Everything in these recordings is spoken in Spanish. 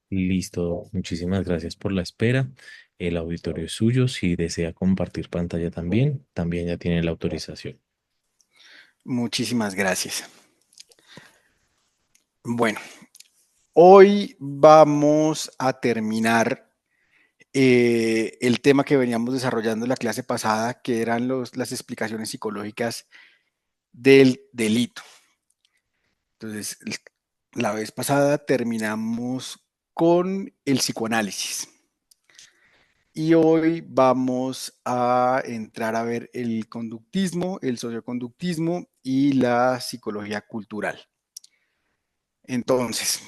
Listo, muchísimas gracias por la espera. El auditorio es suyo. Si desea compartir pantalla también ya tiene la autorización. Muchísimas gracias. Bueno, hoy vamos a terminar el tema que veníamos desarrollando en la clase pasada, que eran las explicaciones psicológicas del delito. Entonces, la vez pasada terminamos con el psicoanálisis y hoy vamos a entrar a ver el conductismo, el socioconductismo y la psicología cultural. Entonces,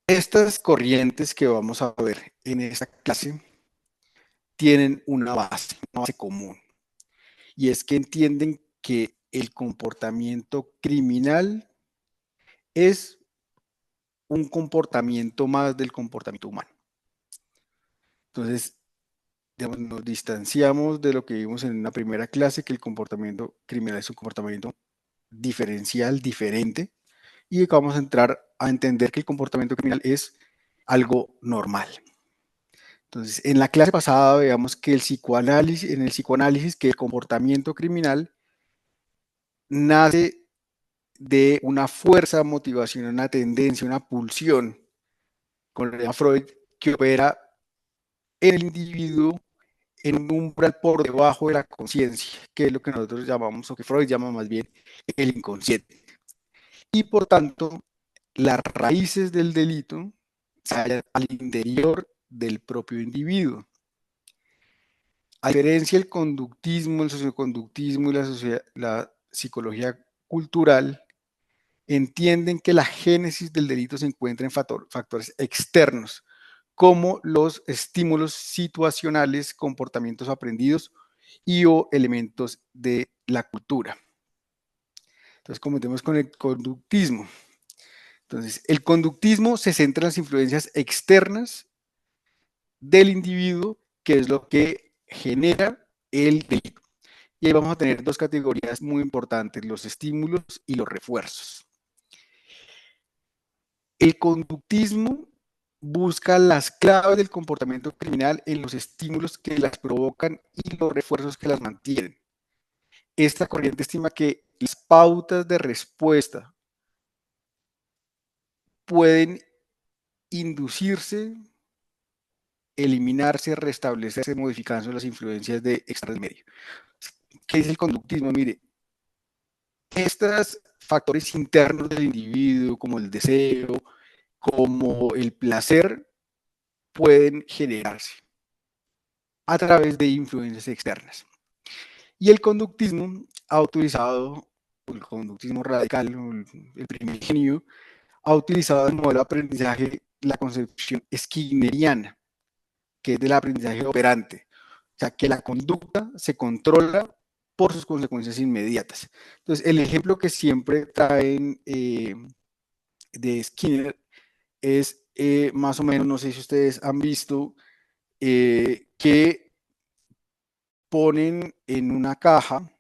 estas corrientes que vamos a ver en esta clase tienen una base común, y es que entienden que el comportamiento criminal es un comportamiento más del comportamiento humano. Entonces, digamos, nos distanciamos de lo que vimos en una primera clase, que el comportamiento criminal es un comportamiento diferencial, diferente, y vamos a entrar a entender que el comportamiento criminal es algo normal. Entonces, en la clase pasada veamos que en el psicoanálisis, que el comportamiento criminal nace de una fuerza, motivación, una tendencia, una pulsión, con la Freud, que opera en el individuo en un umbral por debajo de la conciencia, que es lo que nosotros llamamos, o que Freud llama más bien, el inconsciente. Y por tanto, las raíces del delito se hallan al interior del propio individuo. A diferencia del conductismo, el socioconductismo y la psicología cultural, entienden que la génesis del delito se encuentra en factores externos, como los estímulos situacionales, comportamientos aprendidos y o elementos de la cultura. Entonces, comentemos con el conductismo. Entonces, el conductismo se centra en las influencias externas del individuo, que es lo que genera el delito. Y ahí vamos a tener dos categorías muy importantes, los estímulos y los refuerzos. El conductismo busca las claves del comportamiento criminal en los estímulos que las provocan y los refuerzos que las mantienen. Esta corriente estima que las pautas de respuesta pueden inducirse, eliminarse, restablecerse, modificando las influencias de extra del medio. ¿Qué es el conductismo? Mire, estos factores internos del individuo, como el deseo, como el placer, pueden generarse a través de influencias externas. Y el conductismo ha utilizado, el conductismo radical, el primigenio, ha utilizado el modelo de aprendizaje la concepción skinneriana, que es del aprendizaje operante. O sea, que la conducta se controla por sus consecuencias inmediatas. Entonces, el ejemplo que siempre traen de Skinner es más o menos, no sé si ustedes han visto, que ponen en una caja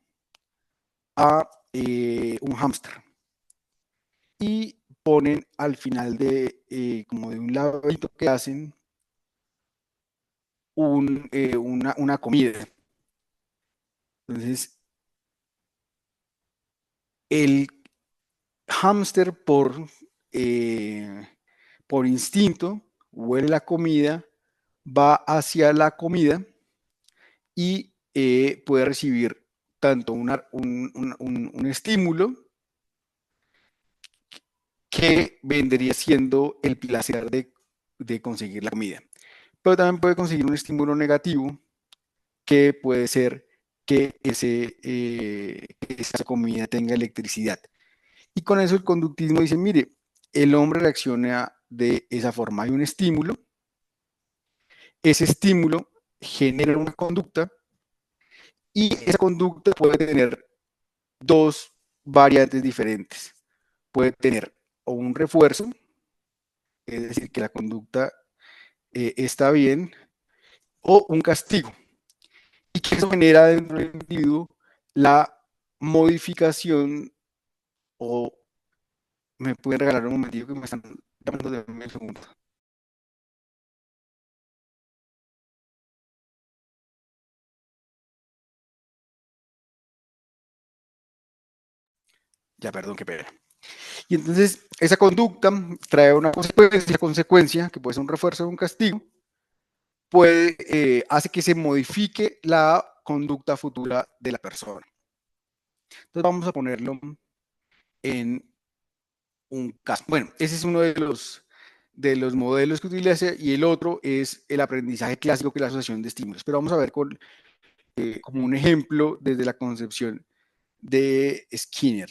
a un hámster y ponen al final como de un laberinto que hacen una comida. Entonces, el hámster por instinto huele la comida, va hacia la comida y puede recibir tanto un estímulo que vendría siendo el placer de conseguir la comida. Pero también puede conseguir un estímulo negativo que puede ser que esa comida tenga electricidad. Y con eso el conductismo dice, mire, el hombre reacciona de esa forma. Hay un estímulo, ese estímulo genera una conducta y esa conducta puede tener dos variantes diferentes. Puede tener o un refuerzo, es decir, que la conducta está bien, o un castigo. Y que eso genera dentro del individuo la modificación, o me pueden regalar un momentito que me están Dame un segundo. Ya, perdón, qué pena. Y entonces esa conducta trae una consecuencia que puede ser un refuerzo o un castigo, hace que se modifique la conducta futura de la persona. Entonces vamos a ponerlo en un caso. Bueno, ese es uno de los modelos que utiliza y el otro es el aprendizaje clásico, que es la asociación de estímulos. Pero vamos a ver como un ejemplo desde la concepción de Skinner.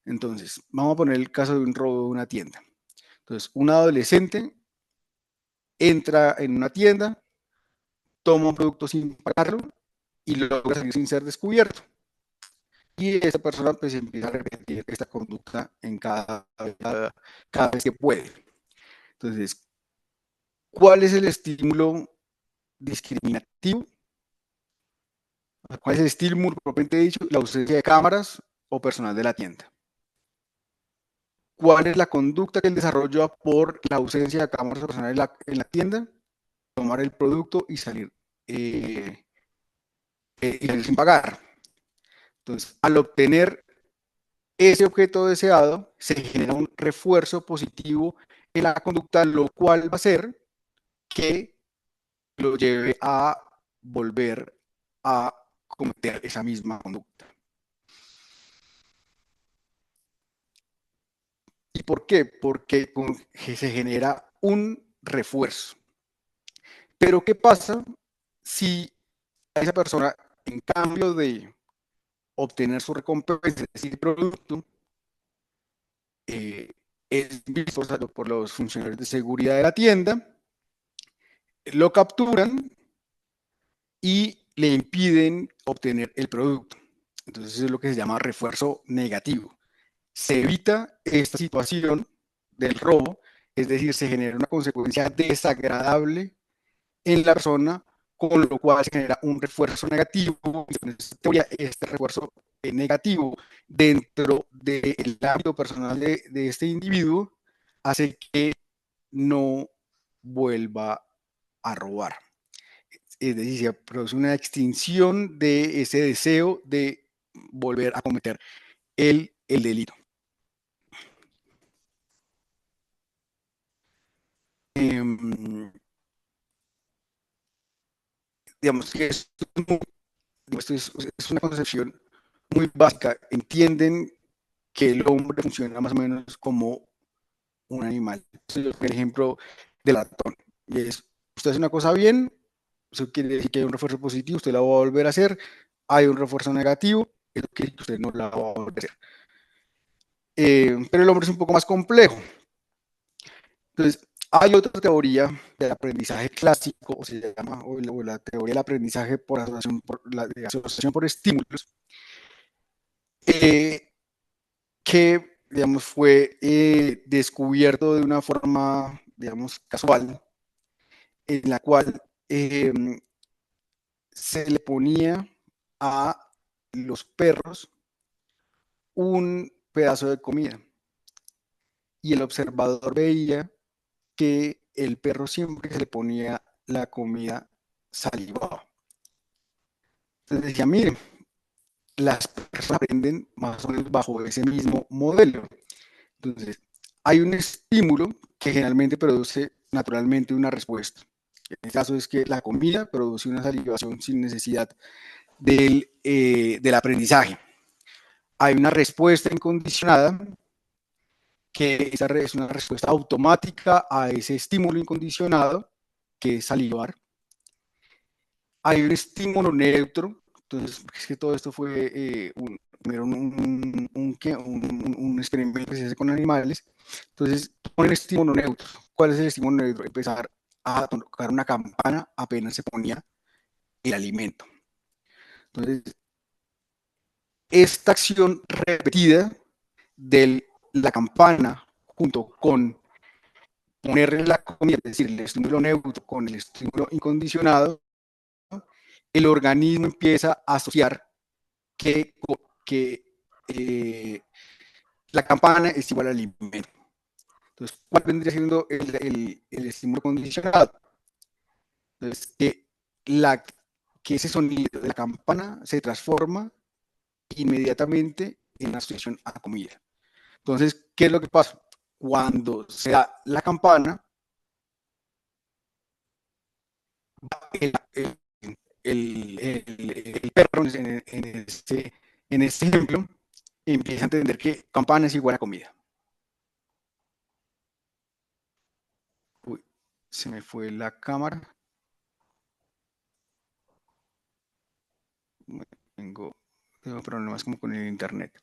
Entonces, vamos a poner el caso de un robo de una tienda. Entonces, un adolescente entra en una tienda, toma un producto sin pagarlo y logra salir sin ser descubierto. Y esa persona pues empieza a repetir esta conducta en cada vez que puede. Entonces, ¿cuál es el estímulo discriminativo? ¿Cuál es el estímulo propiamente dicho? La ausencia de cámaras o personal de la tienda. ¿Cuál es la conducta que él desarrolla por la ausencia de cámaras o personal en la tienda? Tomar el producto y eh, salir sin pagar. Entonces, al obtener ese objeto deseado, se genera un refuerzo positivo en la conducta, lo cual va a hacer que lo lleve a volver a cometer esa misma conducta. ¿Y por qué? Porque se genera un refuerzo. Pero ¿qué pasa si a esa persona, en cambio de obtener su recompensa, es decir, producto, es visto por los funcionarios de seguridad de la tienda, lo capturan y le impiden obtener el producto? Entonces eso es lo que se llama refuerzo negativo. Se evita esta situación del robo, es decir, se genera una consecuencia desagradable en la persona, con lo cual se genera un refuerzo negativo. En esta teoría, este refuerzo negativo dentro del ámbito personal de este individuo hace que no vuelva a robar. Es decir, se produce una extinción de ese deseo de volver a cometer el delito. Eh, digamos que esto es una concepción muy básica. Entienden que el hombre funciona más o menos como un animal. Entonces, el ejemplo del ratón. Y es, usted hace una cosa bien, eso quiere decir que hay un refuerzo positivo, usted la va a volver a hacer. Hay un refuerzo negativo, eso quiere decir que usted no la va a volver a hacer. Pero el hombre es un poco más complejo. Entonces, hay otra teoría del aprendizaje clásico, o se llama, o la teoría del aprendizaje por asociación asociación por estímulos, eh, que, digamos, fue descubierto de una forma, digamos, casual, en la cual se le ponía a los perros un pedazo de comida y el observador veía que el perro siempre que se le ponía la comida salivaba. Entonces decía, mire, las personas aprenden más o menos bajo ese mismo modelo. Entonces, hay un estímulo que generalmente produce naturalmente una respuesta. En este caso es que la comida produce una salivación sin necesidad del aprendizaje. Hay una respuesta incondicionada, que esa es una respuesta automática a ese estímulo incondicionado, que es salivar. Hay un estímulo neutro, entonces es que todo esto fue un experimento que se hace con animales. Entonces, ponen estímulo neutro. ¿Cuál es el estímulo neutro? Empezar a tocar una campana apenas se ponía el alimento. Entonces, esta acción repetida de la campana junto con ponerle la comida, es decir, el estímulo neutro con el estímulo incondicionado, el organismo empieza a asociar que la campana es igual al alimento. Entonces, ¿cuál vendría siendo el estímulo condicionado? Entonces, que ese sonido de la campana se transforma inmediatamente en asociación a comida. Entonces, ¿qué es lo que pasa? Cuando se da la campana, el, el perro en este ejemplo empieza a entender que campana es igual a comida. Uy, se me fue la cámara. Tengo problemas como con el internet.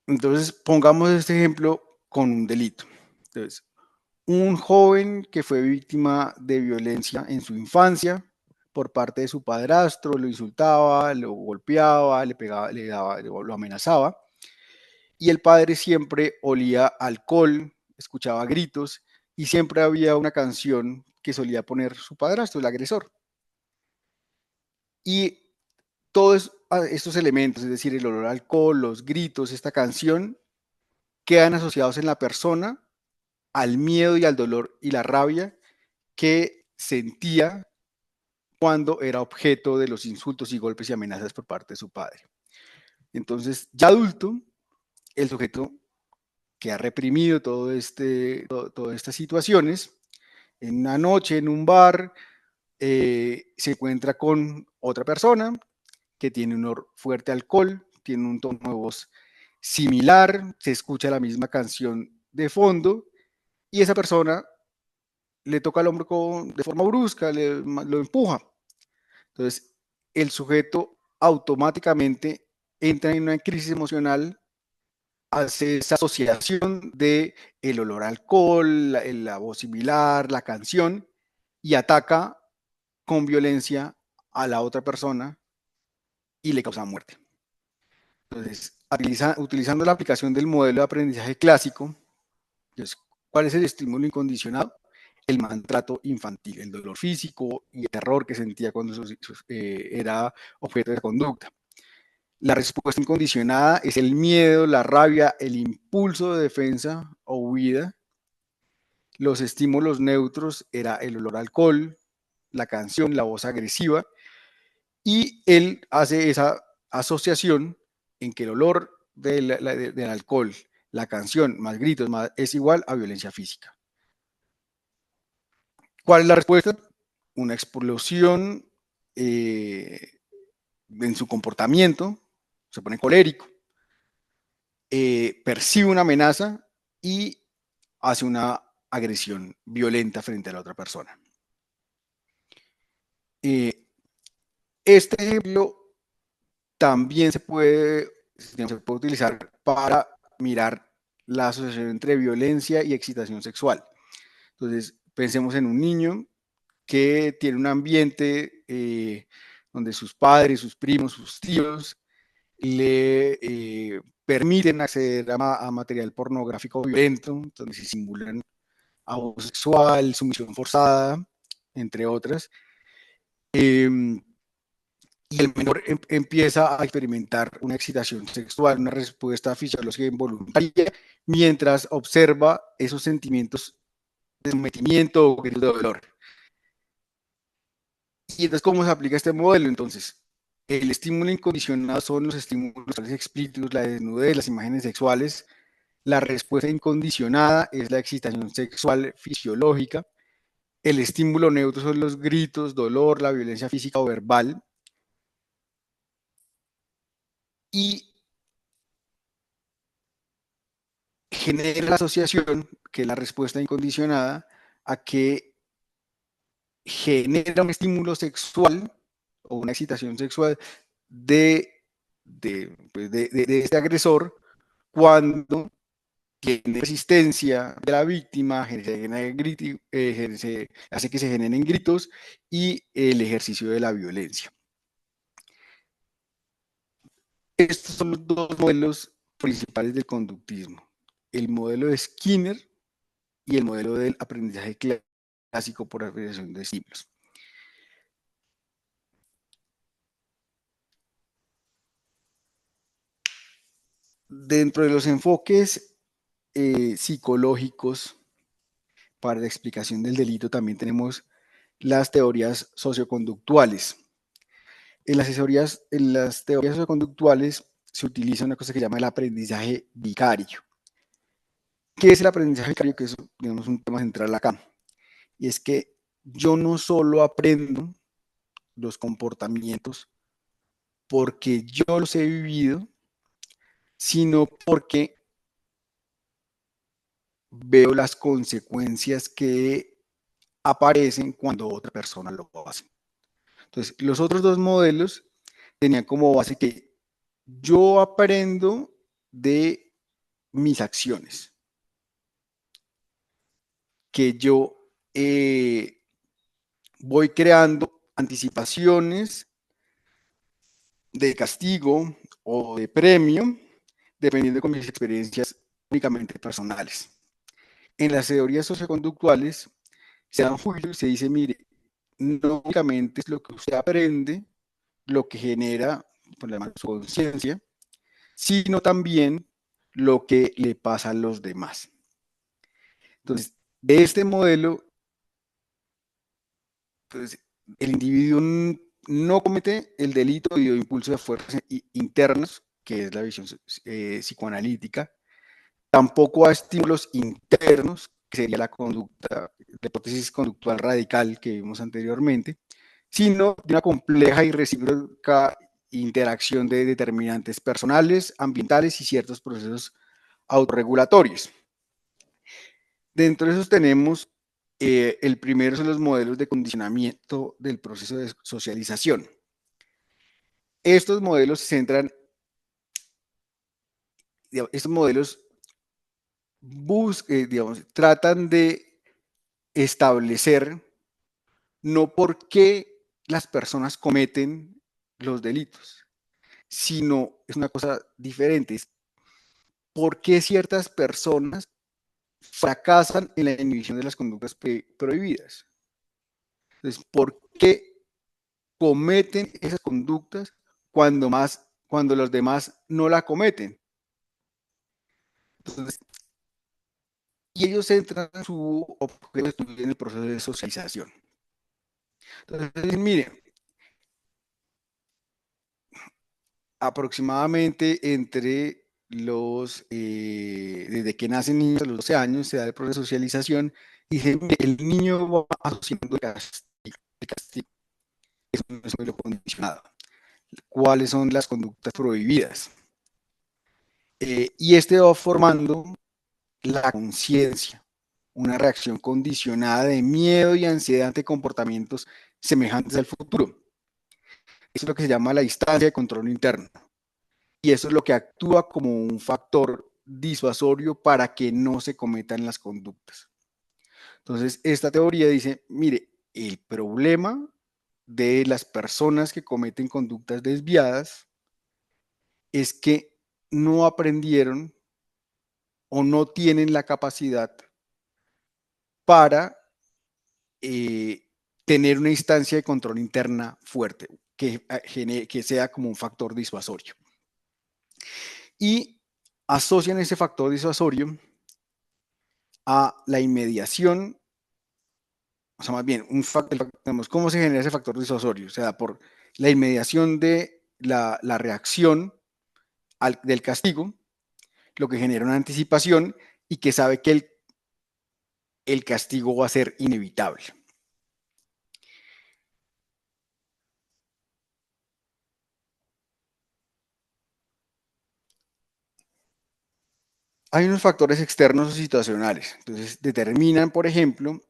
Entonces, pongamos este ejemplo con un delito. Entonces, un joven que fue víctima de violencia en su infancia por parte de su padrastro, lo insultaba, lo golpeaba, le pegaba, le daba, lo amenazaba, y el padre siempre olía alcohol, escuchaba gritos, y siempre había una canción que solía poner su padrastro, el agresor. Y todos estos elementos, es decir, el olor al alcohol, los gritos, esta canción, quedan asociados en la persona al miedo y al dolor y la rabia que sentía cuando era objeto de los insultos y golpes y amenazas por parte de su padre. Entonces, ya adulto, el sujeto que ha reprimido todas estas situaciones, en una noche, en un bar, se encuentra con otra persona que tiene un olor fuerte a alcohol, tiene un tono de voz similar, se escucha la misma canción de fondo y esa persona le toca al hombro de forma brusca, lo empuja. Entonces, el sujeto automáticamente entra en una crisis emocional, hace esa asociación de el olor a alcohol, la voz similar, la canción, y ataca con violencia a la otra persona y le causa muerte. Entonces, utilizando la aplicación del modelo de aprendizaje clásico, entonces, ¿cuál es el estímulo incondicionado? El maltrato infantil, el dolor físico y el terror que sentía cuando era objeto de la conducta. La respuesta incondicionada es el miedo, la rabia, el impulso de defensa o huida. Los estímulos neutros era el olor a alcohol, la canción, la voz agresiva, y él hace esa asociación en que el olor del alcohol, la canción, más gritos, es igual a violencia física. ¿Cuál es la respuesta? Una explosión en su comportamiento, se pone colérico, percibe una amenaza y hace una agresión violenta frente a la otra persona. Este ejemplo también se puede utilizar para mirar la asociación entre violencia y excitación sexual. Entonces, pensemos en un niño que tiene un ambiente donde sus padres, sus primos, sus tíos le permiten acceder a material pornográfico violento, donde se simulan abuso sexual, sumisión forzada, entre otras. Y el menor empieza a experimentar una excitación sexual, una respuesta fisiológica involuntaria, mientras observa esos sentimientos de sometimiento o de dolor. Y entonces, ¿cómo se aplica este modelo? Entonces, el estímulo incondicionado son los estímulos explícitos, la desnudez, las imágenes sexuales. La respuesta incondicionada es la excitación sexual fisiológica. El estímulo neutro son los gritos, dolor, la violencia física o verbal. Y genera la asociación, que es la respuesta incondicionada, a que genera un estímulo sexual o una excitación sexual de este agresor cuando tiene resistencia de la víctima, hace que se generen gritos y el ejercicio de la violencia. Estos son los dos modelos principales del conductismo. El modelo de Skinner y el modelo del aprendizaje clásico por asociación de estímulos. Dentro de los enfoques psicológicos para la explicación del delito también tenemos las teorías socioconductuales. En las teorías socioconductuales se utiliza una cosa que se llama el aprendizaje vicario. ¿Qué es el aprendizaje vicario? Que es, digamos, un tema central acá. Y es que yo no solo aprendo los comportamientos porque yo los he vivido, sino porque veo las consecuencias que aparecen cuando otra persona lo hace. Entonces, los otros dos modelos tenían como base que yo aprendo de mis acciones, que yo voy creando anticipaciones de castigo o de premio, dependiendo con mis experiencias únicamente personales. En las teorías socioconductuales se dan juicio y se dice, mire, no únicamente es lo que usted aprende, lo que genera por su conciencia, sino también lo que le pasa a los demás. Entonces, de este modelo, pues, el individuo no comete el delito debido a impulsos de fuerzas internos, que es la visión psicoanalítica, tampoco a estímulos internos, que sería la conducta, la hipótesis conductual radical que vimos anteriormente, sino de una compleja y recíproca interacción de determinantes personales, ambientales y ciertos procesos autorregulatorios. Dentro de esos tenemos el primero son los modelos de condicionamiento del proceso de socialización. Estos modelos se centran, estos modelos tratan de establecer no por qué las personas cometen los delitos, sino es una cosa diferente, es por qué ciertas personas fracasan en la inhibición de las conductas prohibidas. Entonces, ¿por qué cometen esas conductas cuando los demás no la cometen? Entonces, y ellos centran su objeto de estudio en el proceso de socialización. Entonces, mire, aproximadamente entre desde que nacen niños a los 12 años se da el proceso de socialización y el niño va asociando el castigo, es un modelo condicionado. ¿Cuáles son las conductas prohibidas? Y este va formando la conciencia, una reacción condicionada de miedo y ansiedad ante comportamientos semejantes al futuro. Eso es lo que se llama la instancia de control interno. Y eso es lo que actúa como un factor disuasorio para que no se cometan las conductas. Entonces, esta teoría dice, mire, el problema de las personas que cometen conductas desviadas es que no aprendieron o no tienen la capacidad para tener una instancia de control interna fuerte, que sea como un factor disuasorio. Y asocian ese factor disuasorio a la inmediación, o sea, más bien, ¿cómo se genera ese factor disuasorio? O sea, por la inmediación de la reacción del castigo, lo que genera una anticipación y que sabe que el castigo va a ser inevitable. Hay unos factores externos o situacionales. Entonces, determinan, por ejemplo,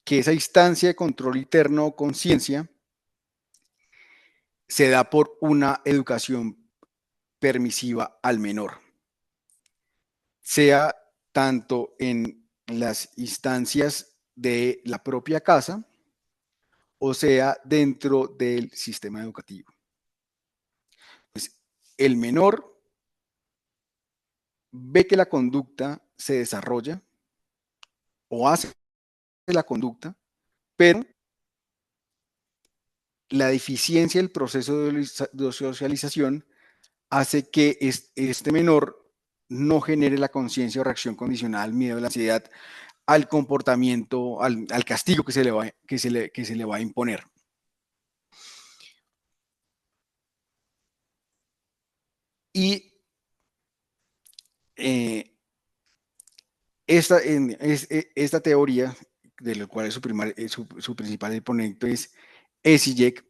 que esa instancia de control interno o conciencia se da por una educación permisiva al menor, sea tanto en las instancias de la propia casa o sea dentro del sistema educativo. Pues el menor ve que la conducta se desarrolla o hace la conducta, pero la deficiencia del proceso de socialización hace que este menor no genere la conciencia o reacción condicionada al miedo, a la ansiedad, al comportamiento, al castigo que se le va a imponer. Y esta teoría, de la cual su principal exponente es Esijek,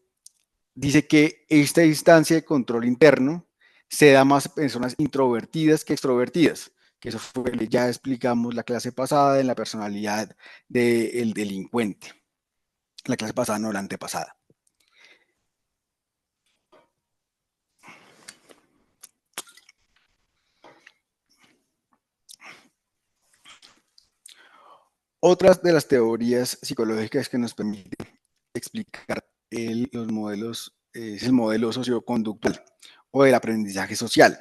dice que esta instancia de control interno se da más a personas introvertidas que extrovertidas, que eso fue, ya explicamos la clase pasada en la personalidad del delincuente. La clase pasada, no la antepasada. Otras de las teorías psicológicas que nos permiten explicar los modelos es el modelo socioconductual o del aprendizaje social.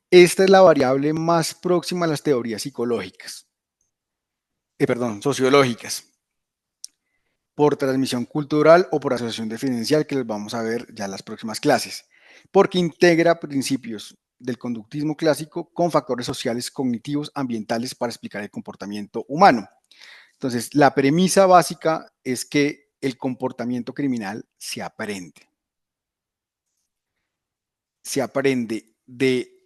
Esta es la variable más próxima a las teorías psicológicas, sociológicas, por transmisión cultural o por asociación diferencial, que les vamos a ver ya en las próximas clases, porque integra principios del conductismo clásico con factores sociales, cognitivos, ambientales para explicar el comportamiento humano. Entonces, la premisa básica es que el comportamiento criminal se aprende. Se aprende de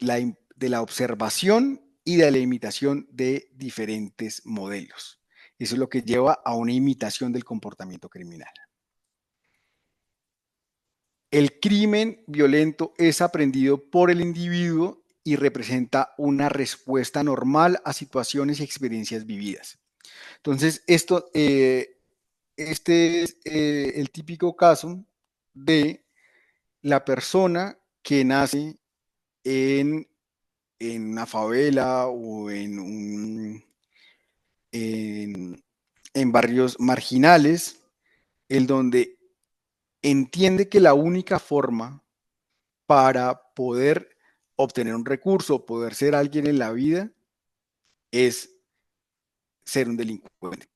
la observación y de la imitación de diferentes modelos. Eso es lo que lleva a una imitación del comportamiento criminal. El crimen violento es aprendido por el individuo y representa una respuesta normal a situaciones y experiencias vividas. Entonces, este es el típico caso de la persona que nace en una favela o en barrios marginales, en donde entiende que la única forma para poder obtener un recurso, poder ser alguien en la vida, es ser un delincuente.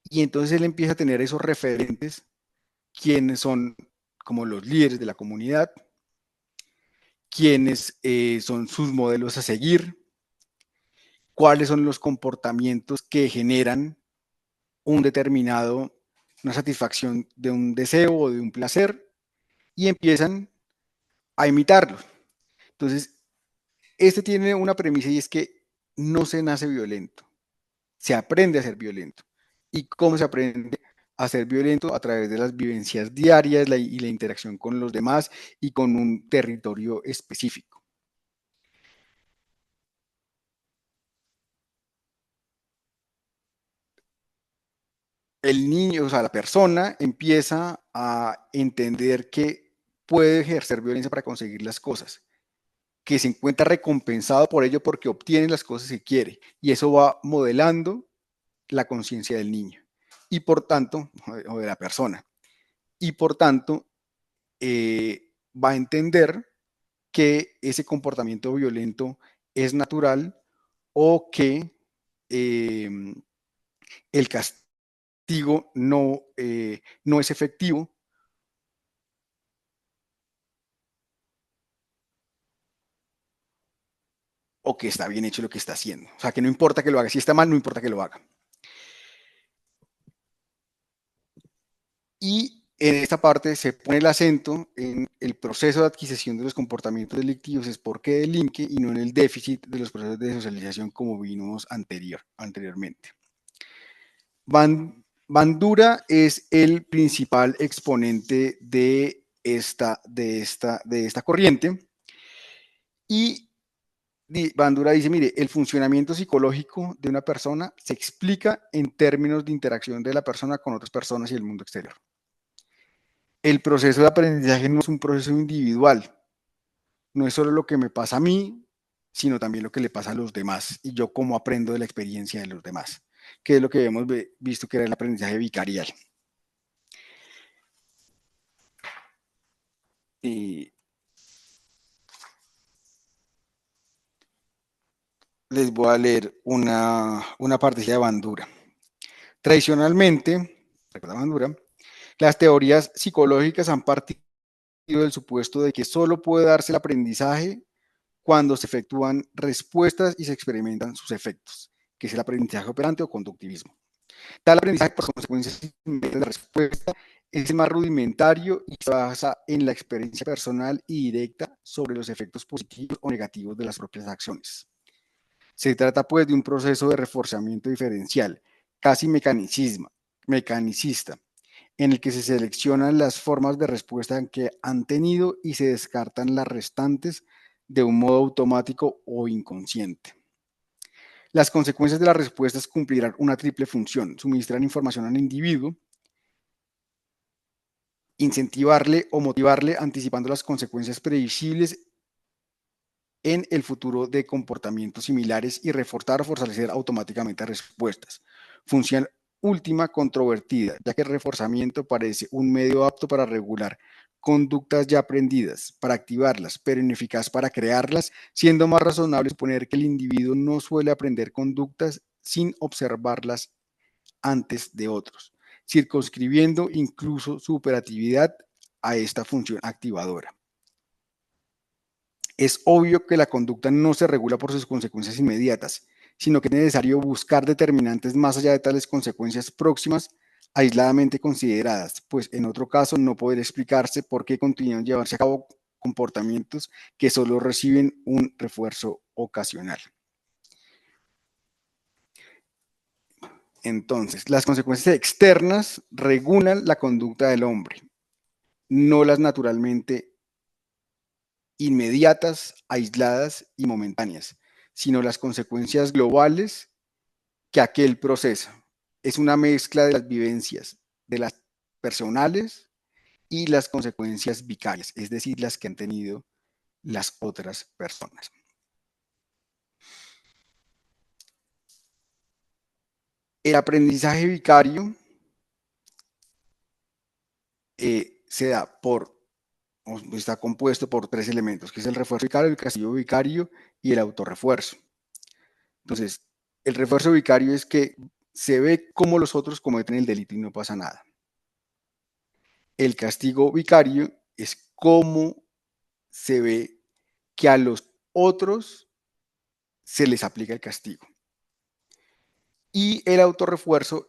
Y entonces él empieza a tener esos referentes, quienes son como los líderes de la comunidad, quienes son sus modelos a seguir, cuáles son los comportamientos que generan una satisfacción de un deseo o de un placer, y empiezan a imitarlo. Entonces, este tiene una premisa, y es que no se nace violento, se aprende a ser violento. ¿Y cómo se aprende a ser violento? A través de las vivencias diarias y la interacción con los demás y con un territorio específico. El niño, o sea, la persona empieza a entender que puede ejercer violencia para conseguir las cosas, que se encuentra recompensado por ello porque obtiene las cosas que quiere, y eso va modelando la conciencia del niño y por tanto, o de la persona, y por tanto va a entender que ese comportamiento violento es natural, o que el castigo no es efectivo, o que está bien hecho lo que está haciendo. O sea, que no importa que lo haga. Si está mal, no importa que lo haga. Y en esta parte se pone el acento en el proceso de adquisición de los comportamientos delictivos, es por qué delinque, y no en el déficit de los procesos de socialización, como vimos anteriormente. Bandura es el principal exponente de esta corriente, y Bandura dice, mire, el funcionamiento psicológico de una persona se explica en términos de interacción de la persona con otras personas y el mundo exterior. El proceso de aprendizaje no es un proceso individual, no es solo lo que me pasa a mí, sino también lo que le pasa a los demás, y yo cómo aprendo de la experiencia de los demás, que es lo que hemos visto que era el aprendizaje vicarial. Y les voy a leer una partecilla de Bandura. Tradicionalmente, recuerda Bandura, las teorías psicológicas han partido del supuesto de que solo puede darse el aprendizaje cuando se efectúan respuestas y se experimentan sus efectos, que es el aprendizaje operante o conductivismo. Tal aprendizaje, por consecuencias de la respuesta, es el más rudimentario y se basa en la experiencia personal y directa sobre los efectos positivos o negativos de las propias acciones. Se trata, pues, de un proceso de reforzamiento diferencial, casi mecanicista, en el que se seleccionan las formas de respuesta que han tenido y se descartan las restantes de un modo automático o inconsciente. Las consecuencias de las respuestas cumplirán una triple función: suministrar información al individuo, incentivarle o motivarle anticipando las consecuencias previsibles en el futuro de comportamientos similares y reforzar o fortalecer automáticamente respuestas. Función última controvertida, ya que el reforzamiento parece un medio apto para regular conductas ya aprendidas, para activarlas, pero ineficaz para crearlas, siendo más razonable suponer que el individuo no suele aprender conductas sin observarlas antes de otros, circunscribiendo incluso su operatividad a esta función activadora. Es obvio que la conducta no se regula por sus consecuencias inmediatas, sino que es necesario buscar determinantes más allá de tales consecuencias próximas aisladamente consideradas, pues en otro caso no podría explicarse por qué continúan llevarse a cabo comportamientos que solo reciben un refuerzo ocasional. Entonces, las consecuencias externas regulan la conducta del hombre, no las naturalmente inmediatas, aisladas y momentáneas, sino las consecuencias globales que aquel procesa. Es una mezcla de las vivencias, de las personales y las consecuencias vicarias, es decir, las que han tenido las otras personas. El aprendizaje vicario se da está compuesto por tres elementos, que es el refuerzo vicario, el castigo vicario y el autorrefuerzo. Entonces, el refuerzo vicario es que se ve cómo los otros cometen el delito y no pasa nada. El castigo vicario es cómo se ve que a los otros se les aplica el castigo. Y el autorrefuerzo,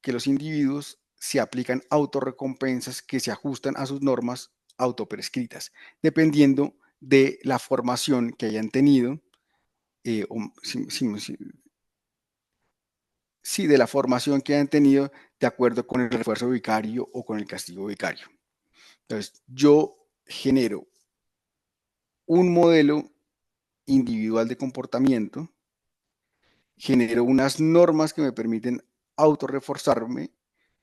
que los individuos se aplican autorrecompensas que se ajustan a sus normas autoprescritas, dependiendo de la formación que hayan tenido, de la formación que hayan tenido de acuerdo con el refuerzo vicario o con el castigo vicario. Entonces, yo genero un modelo individual de comportamiento, genero unas normas que me permiten autorreforzarme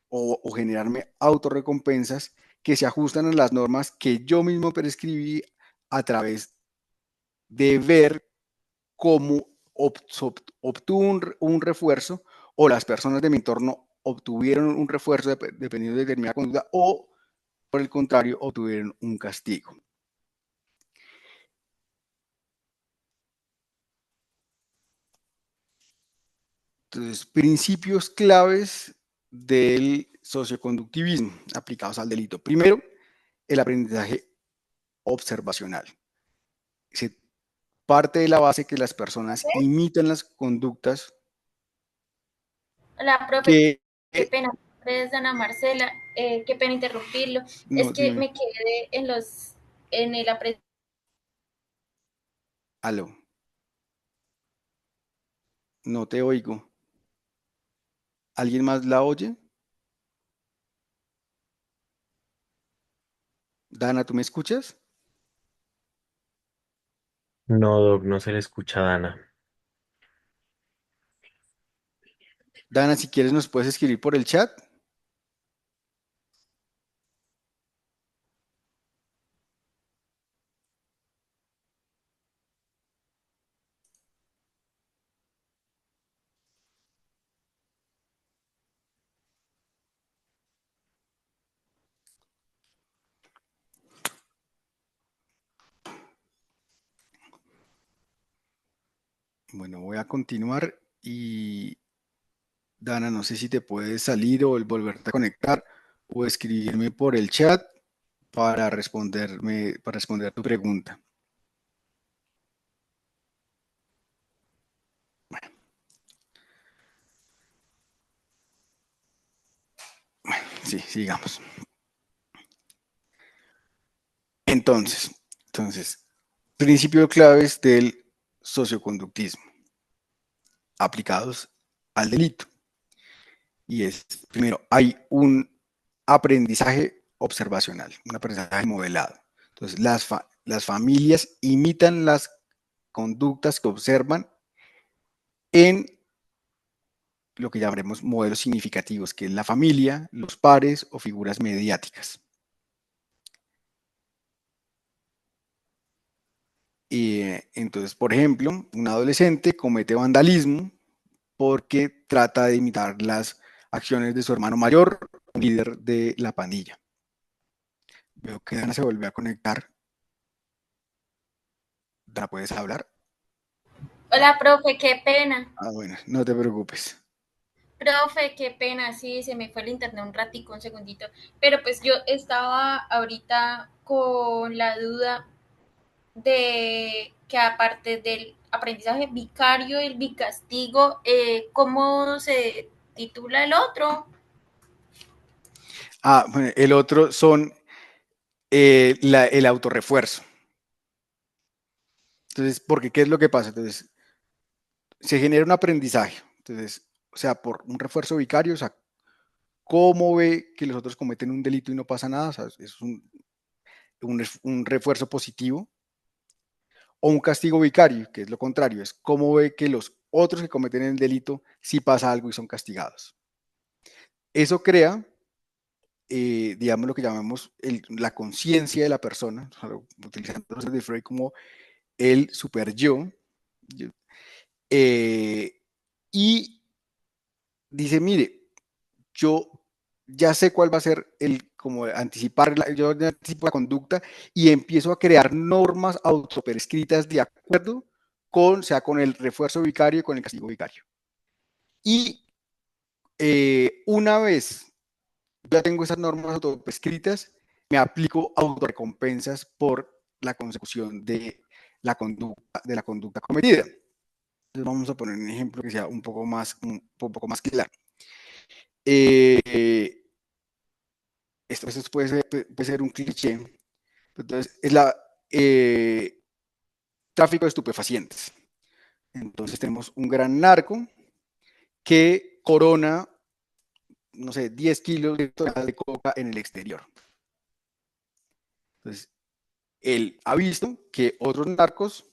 o generarme autorrecompensas que se ajustan a las normas que yo mismo prescribí a través de ver cómo obtuvo un refuerzo o las personas de mi entorno obtuvieron un refuerzo dependiendo de determinada conducta o, por el contrario, obtuvieron un castigo. Entonces, principios claves del socioconductivismo aplicados al delito. Primero, el aprendizaje observacional. Se parte de la base que las personas imitan las conductas Hola, profe, que... qué pena, es Ana Marcela, qué pena interrumpirlo. Es No, que dime. me quedé en el aprendizaje. Aló, no te oigo. ¿Alguien más la oye? Dana, ¿tú me escuchas? No, Doc, no se le escucha a Dana. Dana, si quieres nos puedes escribir por el chat. Bueno, voy a continuar y Dana, no sé si te puedes salir o volverte a conectar o escribirme por el chat para responder a tu pregunta. Sí, sigamos. Entonces, principios claves del socioconductismo aplicados al delito. Y es, primero, hay un aprendizaje observacional, un aprendizaje modelado. Entonces, las familias imitan las conductas que observan en lo que llamaremos modelos significativos, que es la familia, los pares o figuras mediáticas. Y entonces, por ejemplo, un adolescente comete vandalismo porque trata de imitar las acciones de su hermano mayor, líder de la pandilla. Veo que Dana se volvió a conectar. Dana, ¿puedes hablar? Hola, profe, qué pena. Ah, bueno, no te preocupes. Profe, qué pena, sí, se me fue el internet un ratico, un segundito. Pero pues yo estaba ahorita con la duda de que aparte del aprendizaje vicario, el bicastigo, ¿cómo se titula el otro? Ah, bueno, el otro son el autorrefuerzo. Entonces, porque ¿qué es lo que pasa? Entonces, se genera un aprendizaje. Entonces, o sea, por un refuerzo vicario, o sea, ¿cómo ve que los otros cometen un delito y no pasa nada? O sea, es un refuerzo positivo. O un castigo vicario, que es lo contrario, es cómo ve que los otros que cometen el delito sí pasa algo y son castigados. Eso crea, digamos, lo que llamamos la conciencia de la persona, o sea, utilizando los de Freud como el super yo, y dice, mire, yo ya sé cuál va a ser como anticipar, yo anticipo la conducta y empiezo a crear normas autoprescritas de acuerdo sea con el refuerzo vicario y con el castigo vicario. Y una vez ya tengo esas normas autoprescritas, me aplico autorrecompensas por la consecución de la conducta cometida. Entonces vamos a poner un ejemplo que sea un poco más claro. Esto puede ser un cliché. Entonces, es tráfico de estupefacientes. Entonces tenemos un gran narco que corona, no sé, 10 kilos de coca en el exterior. Entonces, él ha visto que otros narcos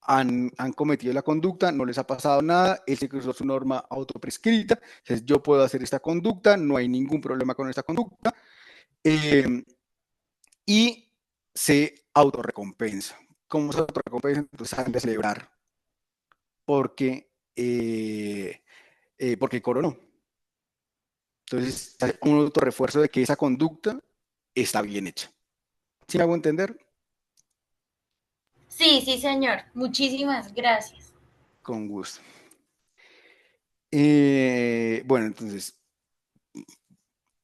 han cometido la conducta, no les ha pasado nada, él se cruzó su norma autoprescrita, entonces yo puedo hacer esta conducta, no hay ningún problema con esta conducta, y se autorrecompensa. ¿Cómo se autorrecompensa? Entonces sale a celebrar porque, porque coronó. Entonces, un autorrefuerzo de que esa conducta está bien hecha. ¿Sí me hago entender? Sí, sí, señor. Muchísimas gracias. Con gusto. Bueno, entonces,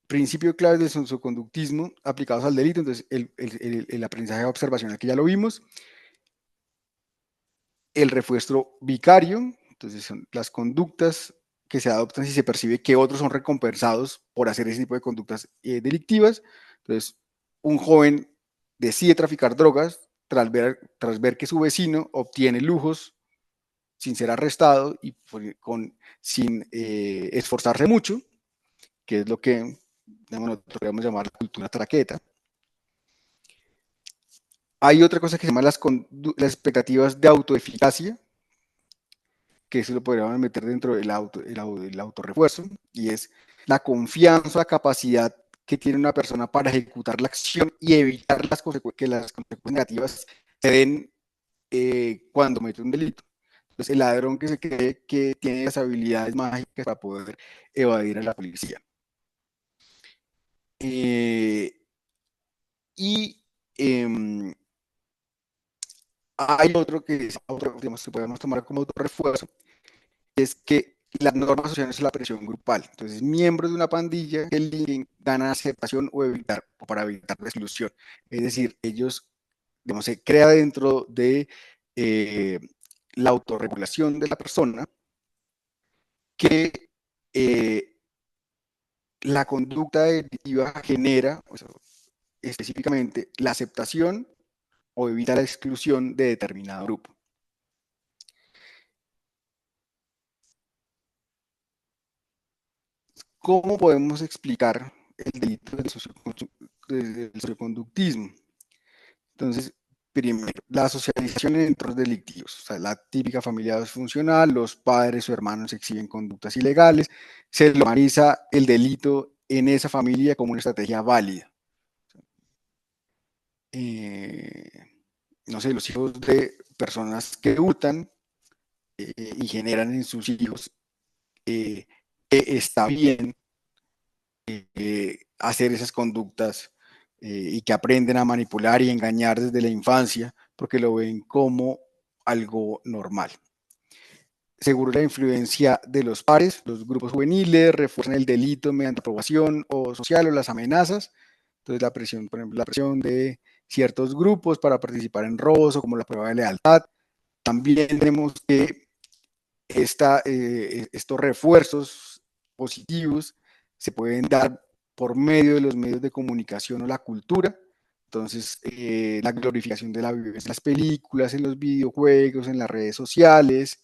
principio clave del socioconductismo aplicados al delito, entonces el aprendizaje observacional que ya lo vimos, el refuerzo vicario, entonces son las conductas que se adoptan si se percibe que otros son recompensados por hacer ese tipo de conductas delictivas. Entonces, un joven decide traficar drogas tras ver que su vecino obtiene lujos sin ser arrestado y sin esforzarse mucho, que es lo que nosotros podríamos llamar la cultura traqueta. Hay otra cosa que se llama las expectativas de autoeficacia, que eso lo podríamos meter dentro del autorrefuerzo, y es la confianza, la capacidad que tiene una persona para ejecutar la acción y evitar que las consecuencias negativas se den cuando comete un delito. Entonces, el ladrón que se cree que tiene las habilidades mágicas para poder evadir a la policía. Y hay otro que digamos, que podemos tomar como autorrefuerzo, es que las normas sociales es la presión grupal. Entonces, miembros de una pandilla que eligen ganan aceptación o para evitar la exclusión. Es decir, ellos, digamos, se crea dentro de la autorregulación de la persona que la conducta delictiva genera, o sea, específicamente, la aceptación o evita la exclusión de determinado grupo. ¿Cómo podemos explicar el delito del socioconductismo? Entonces, primero, la socialización en entornos delictivos, o sea, la típica familia disfuncional, los padres o hermanos exhiben conductas ilegales, se normaliza el delito en esa familia como una estrategia válida. No sé, los hijos de personas que hurtan y generan en sus hijos que está bien hacer esas conductas y que aprenden a manipular y engañar desde la infancia porque lo ven como algo normal. Seguro la influencia de los pares, los grupos juveniles refuerzan el delito mediante aprobación o social o las amenazas. Entonces la presión, por ejemplo, la presión de ciertos grupos para participar en robos o como la prueba de lealtad. También tenemos que estos refuerzos positivos se pueden dar por medio de los medios de comunicación o la cultura. Entonces, la glorificación de la violencia en las películas, en los videojuegos, en las redes sociales,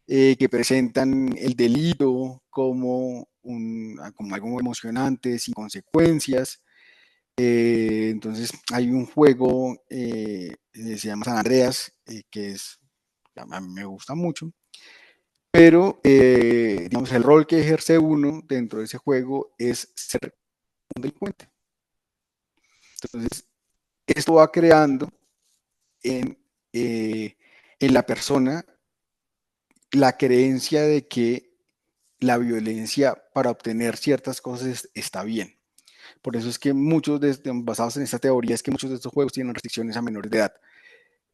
que presentan el delito como algo emocionante, sin consecuencias. Entonces, hay un juego, se llama San Andreas, que a mí me gusta mucho, pero digamos, el rol que ejerce uno dentro de ese juego es ser un delincuente. Entonces, esto va creando en, eh, en la persona la creencia de que la violencia para obtener ciertas cosas está bien. Por eso es que basados en esta teoría, es que muchos de estos juegos tienen restricciones a menores de edad.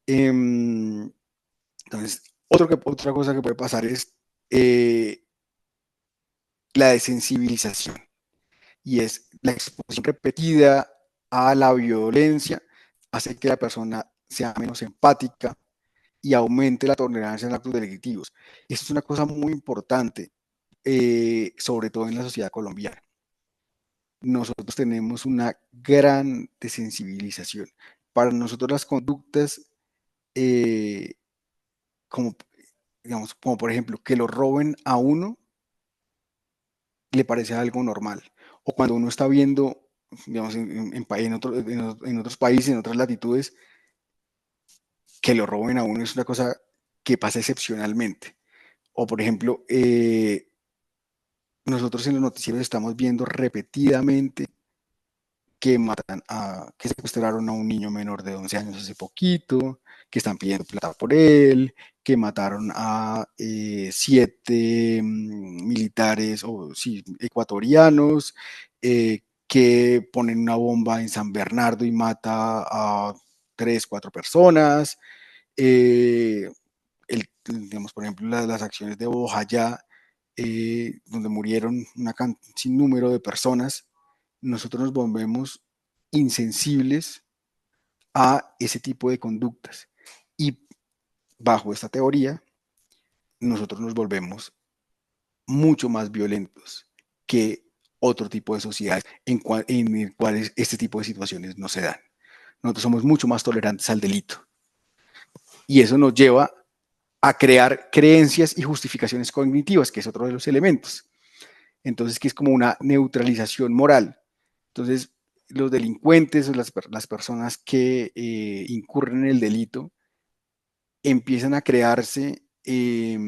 Entonces, otra cosa que puede pasar es la desensibilización, y es la exposición repetida a la violencia hace que la persona sea menos empática y aumente la tolerancia en actos delictivos. Esto es una cosa muy importante, sobre todo en la sociedad colombiana. Nosotros tenemos una gran desensibilización. Para nosotros las conductas, eh, como, digamos, como por ejemplo, que lo roben a uno, le parece algo normal. O cuando uno está viendo, digamos, en otros países, en otras latitudes, que lo roben a uno es una cosa que pasa excepcionalmente. O por ejemplo, nosotros en los noticieros estamos viendo repetidamente que secuestraron a un niño menor de 11 años hace poquito, que están pidiendo plata por él, que mataron a 7 militares o sí, ecuatorianos, que ponen una bomba en San Bernardo y mata a 3, 4 personas. Digamos, por ejemplo, las acciones de Bojayá, donde murieron sin número de personas, nosotros nos volvemos insensibles a ese tipo de conductas. Y bajo esta teoría, nosotros nos volvemos mucho más violentos que otro tipo de sociedades en el cuales este tipo de situaciones no se dan. Nosotros somos mucho más tolerantes al delito. Y eso nos lleva a crear creencias y justificaciones cognitivas, que es otro de los elementos. Entonces, que es como una neutralización moral. Entonces, los delincuentes o las personas que incurren en el delito empiezan a crearse eh,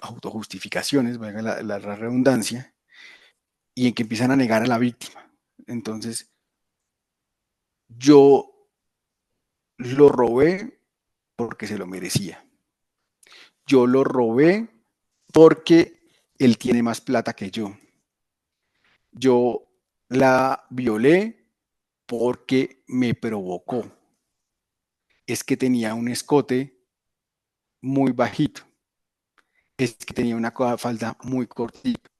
autojustificaciones, valga la redundancia, y en que empiezan a negar a la víctima. Entonces, yo lo robé porque se lo merecía. Yo lo robé porque él tiene más plata que yo. Yo la violé porque me provocó. Es que tenía un escote muy bajito, es que tenía una falda muy cortita.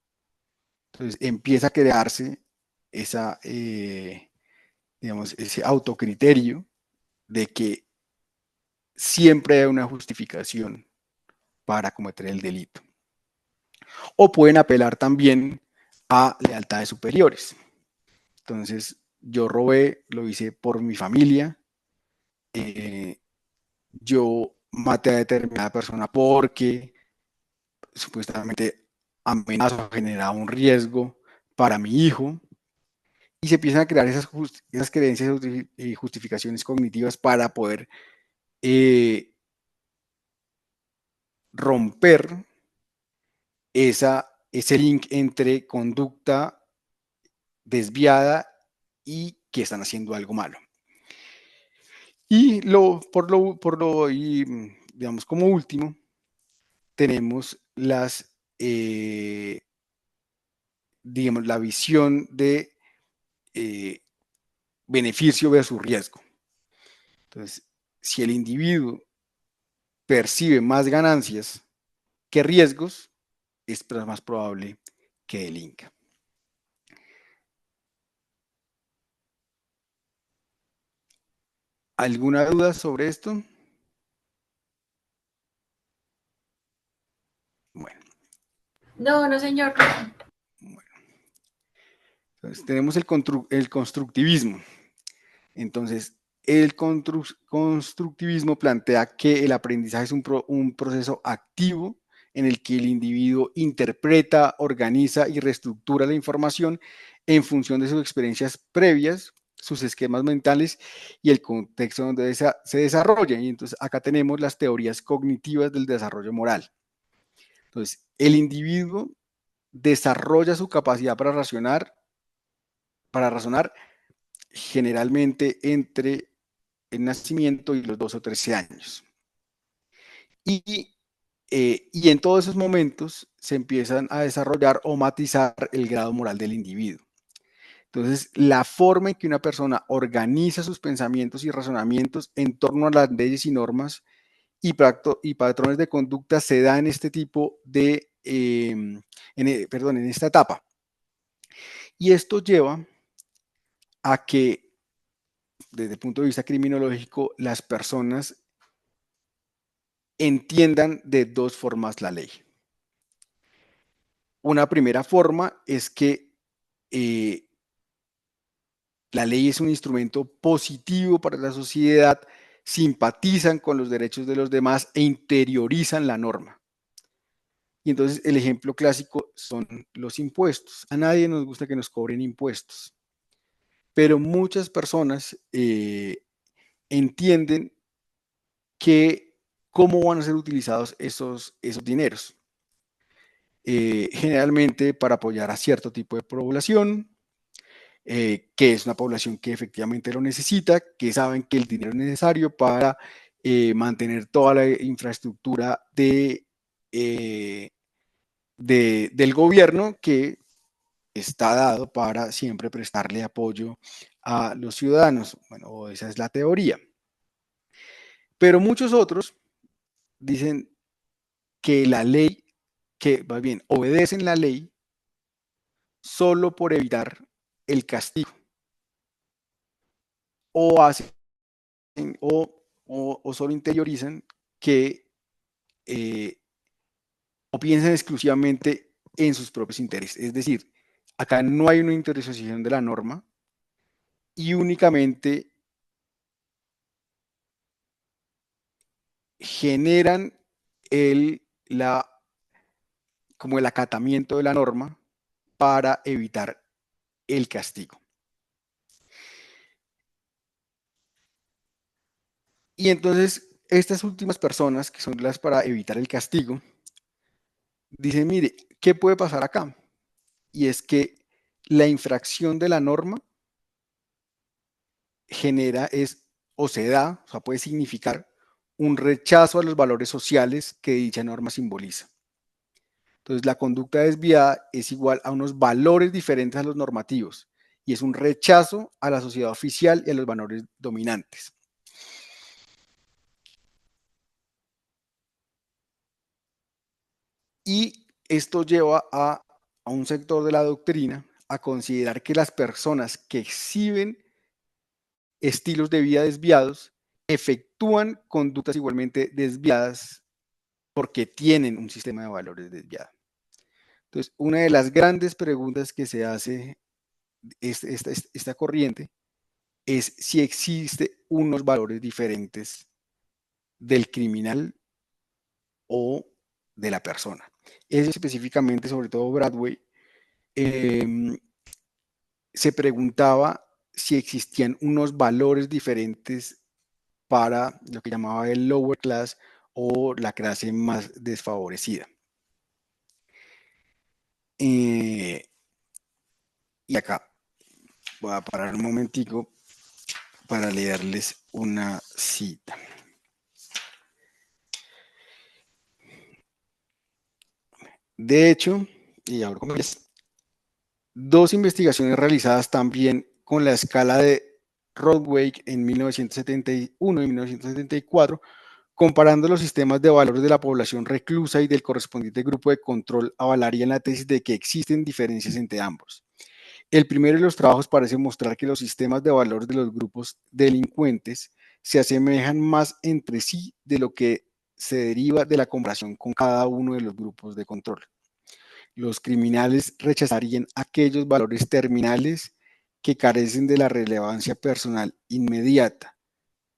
Entonces empieza a crearse esa, digamos, ese autocriterio de que siempre hay una justificación para cometer el delito. O pueden apelar también a lealtades superiores. Entonces, yo robé, lo hice por mi familia, yo maté a determinada persona porque supuestamente amenazo, generaba un riesgo para mi hijo, y se empiezan a crear esas creencias y justificaciones cognitivas para poder romper ese link entre conducta desviada y que están haciendo algo malo. Y digamos, como último, tenemos digamos, la visión de beneficio versus riesgo. Entonces, si el individuo percibe más ganancias que riesgos, es más probable que delinca. ¿Alguna duda sobre esto? Bueno. No, no, señor. Bueno. Entonces, tenemos el constructivismo. Entonces, el constructivismo plantea que el aprendizaje es un proceso activo en el que el individuo interpreta, organiza y reestructura la información en función de sus experiencias previas, sus esquemas mentales y el contexto donde se desarrolla. Y entonces acá tenemos las teorías cognitivas del desarrollo moral. Entonces, el individuo desarrolla su capacidad para razonar generalmente entre el nacimiento y los 2 o 13 años. Y en todos esos momentos se empiezan a desarrollar o matizar el grado moral del individuo. Entonces, la forma en que una persona organiza sus pensamientos y razonamientos en torno a las leyes y normas y patrones de conducta se da en este tipo de, en esta etapa. Y esto lleva a que, desde el punto de vista criminológico, las personas entiendan de dos formas la ley. Una primera forma es que la ley es un instrumento positivo para la sociedad, simpatizan con los derechos de los demás e interiorizan la norma. Y entonces el ejemplo clásico son los impuestos. A nadie nos gusta que nos cobren impuestos, pero muchas personas entienden que cómo van a ser utilizados esos dineros. Generalmente para apoyar a cierto tipo de población, que es una población que efectivamente lo necesita, que saben que el dinero es necesario para mantener toda la infraestructura del gobierno, que está dado para siempre prestarle apoyo a los ciudadanos. Bueno, esa es la teoría. Pero muchos otros dicen que la ley, que más bien obedecen la ley solo por evitar el castigo, o hacen o solo interiorizan que o piensan exclusivamente en sus propios intereses. Es decir, acá no hay una interiorización de la norma y únicamente generan como el acatamiento de la norma para evitar el castigo. Y entonces, estas últimas personas, que son las para evitar el castigo, dicen, mire, ¿qué puede pasar acá? Y es que la infracción de la norma puede significar un rechazo a los valores sociales que dicha norma simboliza. Entonces, la conducta desviada es igual a unos valores diferentes a los normativos y es un rechazo a la sociedad oficial y a los valores dominantes. Y esto lleva a un sector de la doctrina a considerar que las personas que exhiben estilos de vida desviados efectúan conductas igualmente desviadas porque tienen un sistema de valores desviado. Entonces, una de las grandes preguntas que se hace esta corriente es si existe unos valores diferentes del criminal o de la persona. Es específicamente, sobre todo Bradway, se preguntaba si existían unos valores diferentes para lo que llamaba el lower class o la clase más desfavorecida. Y acá voy a parar un momentico para leerles una cita. De hecho, y abro comillas, dos investigaciones realizadas también con la escala de Rodway en 1971 y 1974, comparando los sistemas de valores de la población reclusa y del correspondiente grupo de control, avalarían la tesis de que existen diferencias entre ambos. El primero de los trabajos parece mostrar que los sistemas de valores de los grupos delincuentes se asemejan más entre sí de lo que se deriva de la comparación con cada uno de los grupos de control. Los criminales rechazarían aquellos valores terminales que carecen de la relevancia personal inmediata,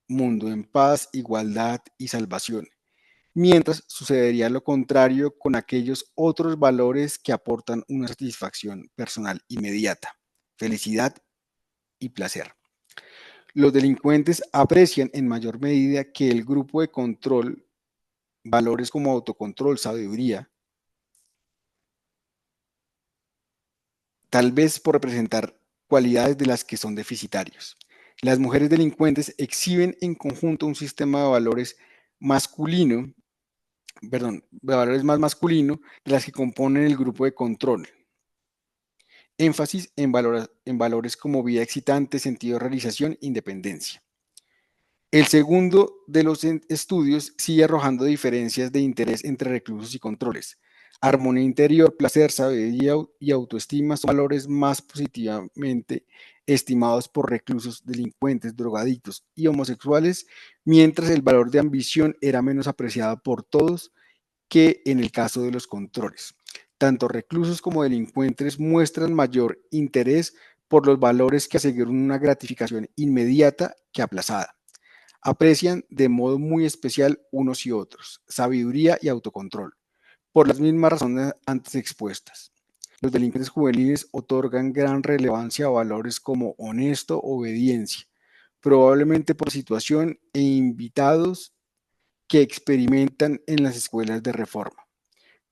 mundo en paz, igualdad y salvación, mientras sucedería lo contrario con aquellos otros valores que aportan una satisfacción personal inmediata, felicidad y placer. Los delincuentes aprecian en mayor medida que el grupo de control, valores como autocontrol, sabiduría, tal vez por representar cualidades de las que son deficitarios. Las mujeres delincuentes exhiben en conjunto un sistema de valores masculino, de valores más masculino de las que componen el grupo de control. Énfasis en valores como vida excitante, sentido de realización, independencia. El segundo de los estudios sigue arrojando diferencias de interés entre reclusos y controles. Armonía interior, placer, sabiduría y autoestima son valores más positivamente estimados por reclusos, delincuentes, drogadictos y homosexuales, mientras el valor de ambición era menos apreciado por todos que en el caso de los controles. Tanto reclusos como delincuentes muestran mayor interés por los valores que aseguran una gratificación inmediata que aplazada. Aprecian de modo muy especial unos y otros, sabiduría y autocontrol, por las mismas razones antes expuestas. Los delincuentes juveniles otorgan gran relevancia a valores como honesto, obediencia, probablemente por situación e invitados que experimentan en las escuelas de reforma.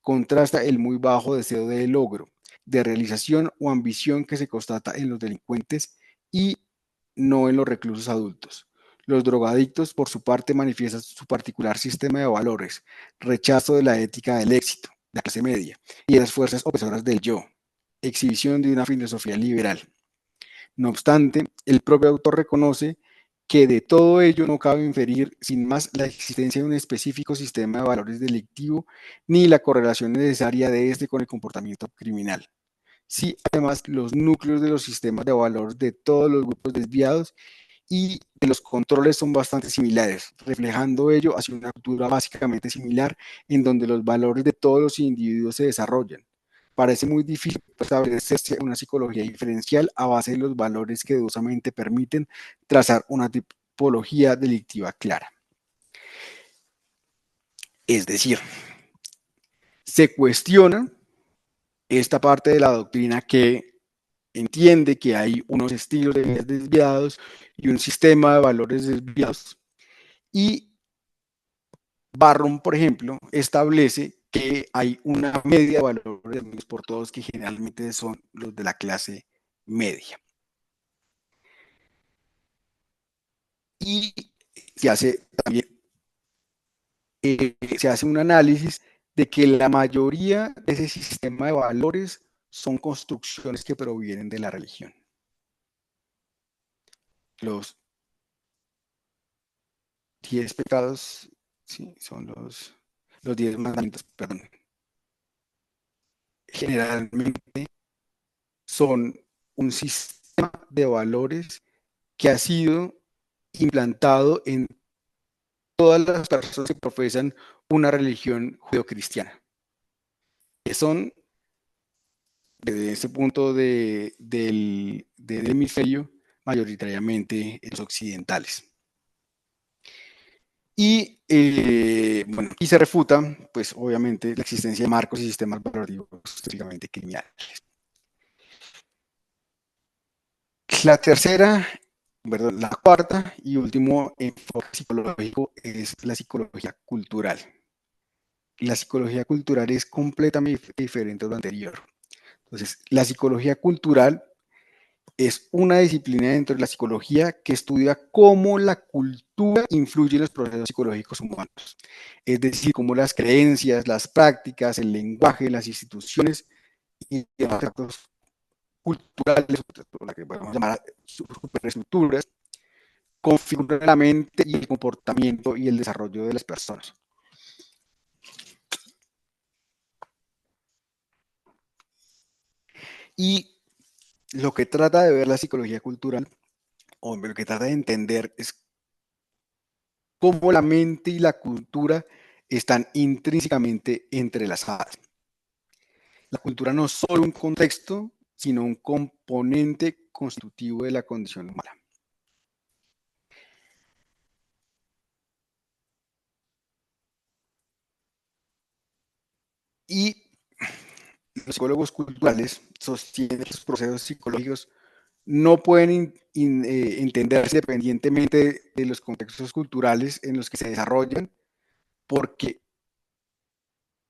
Contrasta el muy bajo deseo de logro, de realización o ambición que se constata en los delincuentes y no en los reclusos adultos. Los drogadictos, por su parte, manifiestan su particular sistema de valores, rechazo de la ética del éxito, de la clase media, y de las fuerzas opresoras del yo, exhibición de una filosofía liberal. No obstante, el propio autor reconoce que de todo ello no cabe inferir sin más la existencia de un específico sistema de valores delictivo ni la correlación necesaria de este con el comportamiento criminal. Sí, además, los núcleos de los sistemas de valores de todos los grupos desviados y de los controles son bastante similares, reflejando ello hacia una cultura básicamente similar en donde los valores de todos los individuos se desarrollan. Parece muy difícil establecerse una psicología diferencial a base de los valores que dudosamente permiten trazar una tipología delictiva clara. Es decir, se cuestiona esta parte de la doctrina que entiende que hay unos estilos de vida desviados y un sistema de valores desviados. Y Barron, por ejemplo, establece que hay una media de valores por todos que generalmente son los de la clase media. Y se hace también se hace un análisis de que la mayoría de ese sistema de valores son construcciones que provienen de la religión. Los 10 pecados, sí, son los 10 mandamientos, perdón. generalmente son un sistema de valores que ha sido implantado en todas las personas que profesan una religión judeocristiana, que son, desde este punto del hemisferio, mayoritariamente los occidentales. Y bueno, y se refuta, pues obviamente, la existencia de marcos y sistemas valorativos específicamente criminales. La tercera, perdón, la cuarta y último enfoque psicológico es la psicología cultural. La psicología cultural es completamente diferente a lo anterior. Entonces, la psicología cultural es una disciplina dentro de la psicología que estudia cómo la cultura influye en los procesos psicológicos humanos. Es decir, cómo las creencias, las prácticas, el lenguaje, las instituciones y demás actos culturales, la que podemos llamar superestructuras, configuran la mente y el comportamiento y el desarrollo de las personas. Y lo que trata de ver la psicología cultural, o lo que trata de entender, es cómo la mente y la cultura están intrínsecamente entrelazadas. La cultura no es solo un contexto, sino un componente constitutivo de la condición humana. Y los psicólogos culturales sostienen que los procesos psicológicos no pueden entenderse independientemente de los contextos culturales en los que se desarrollan, porque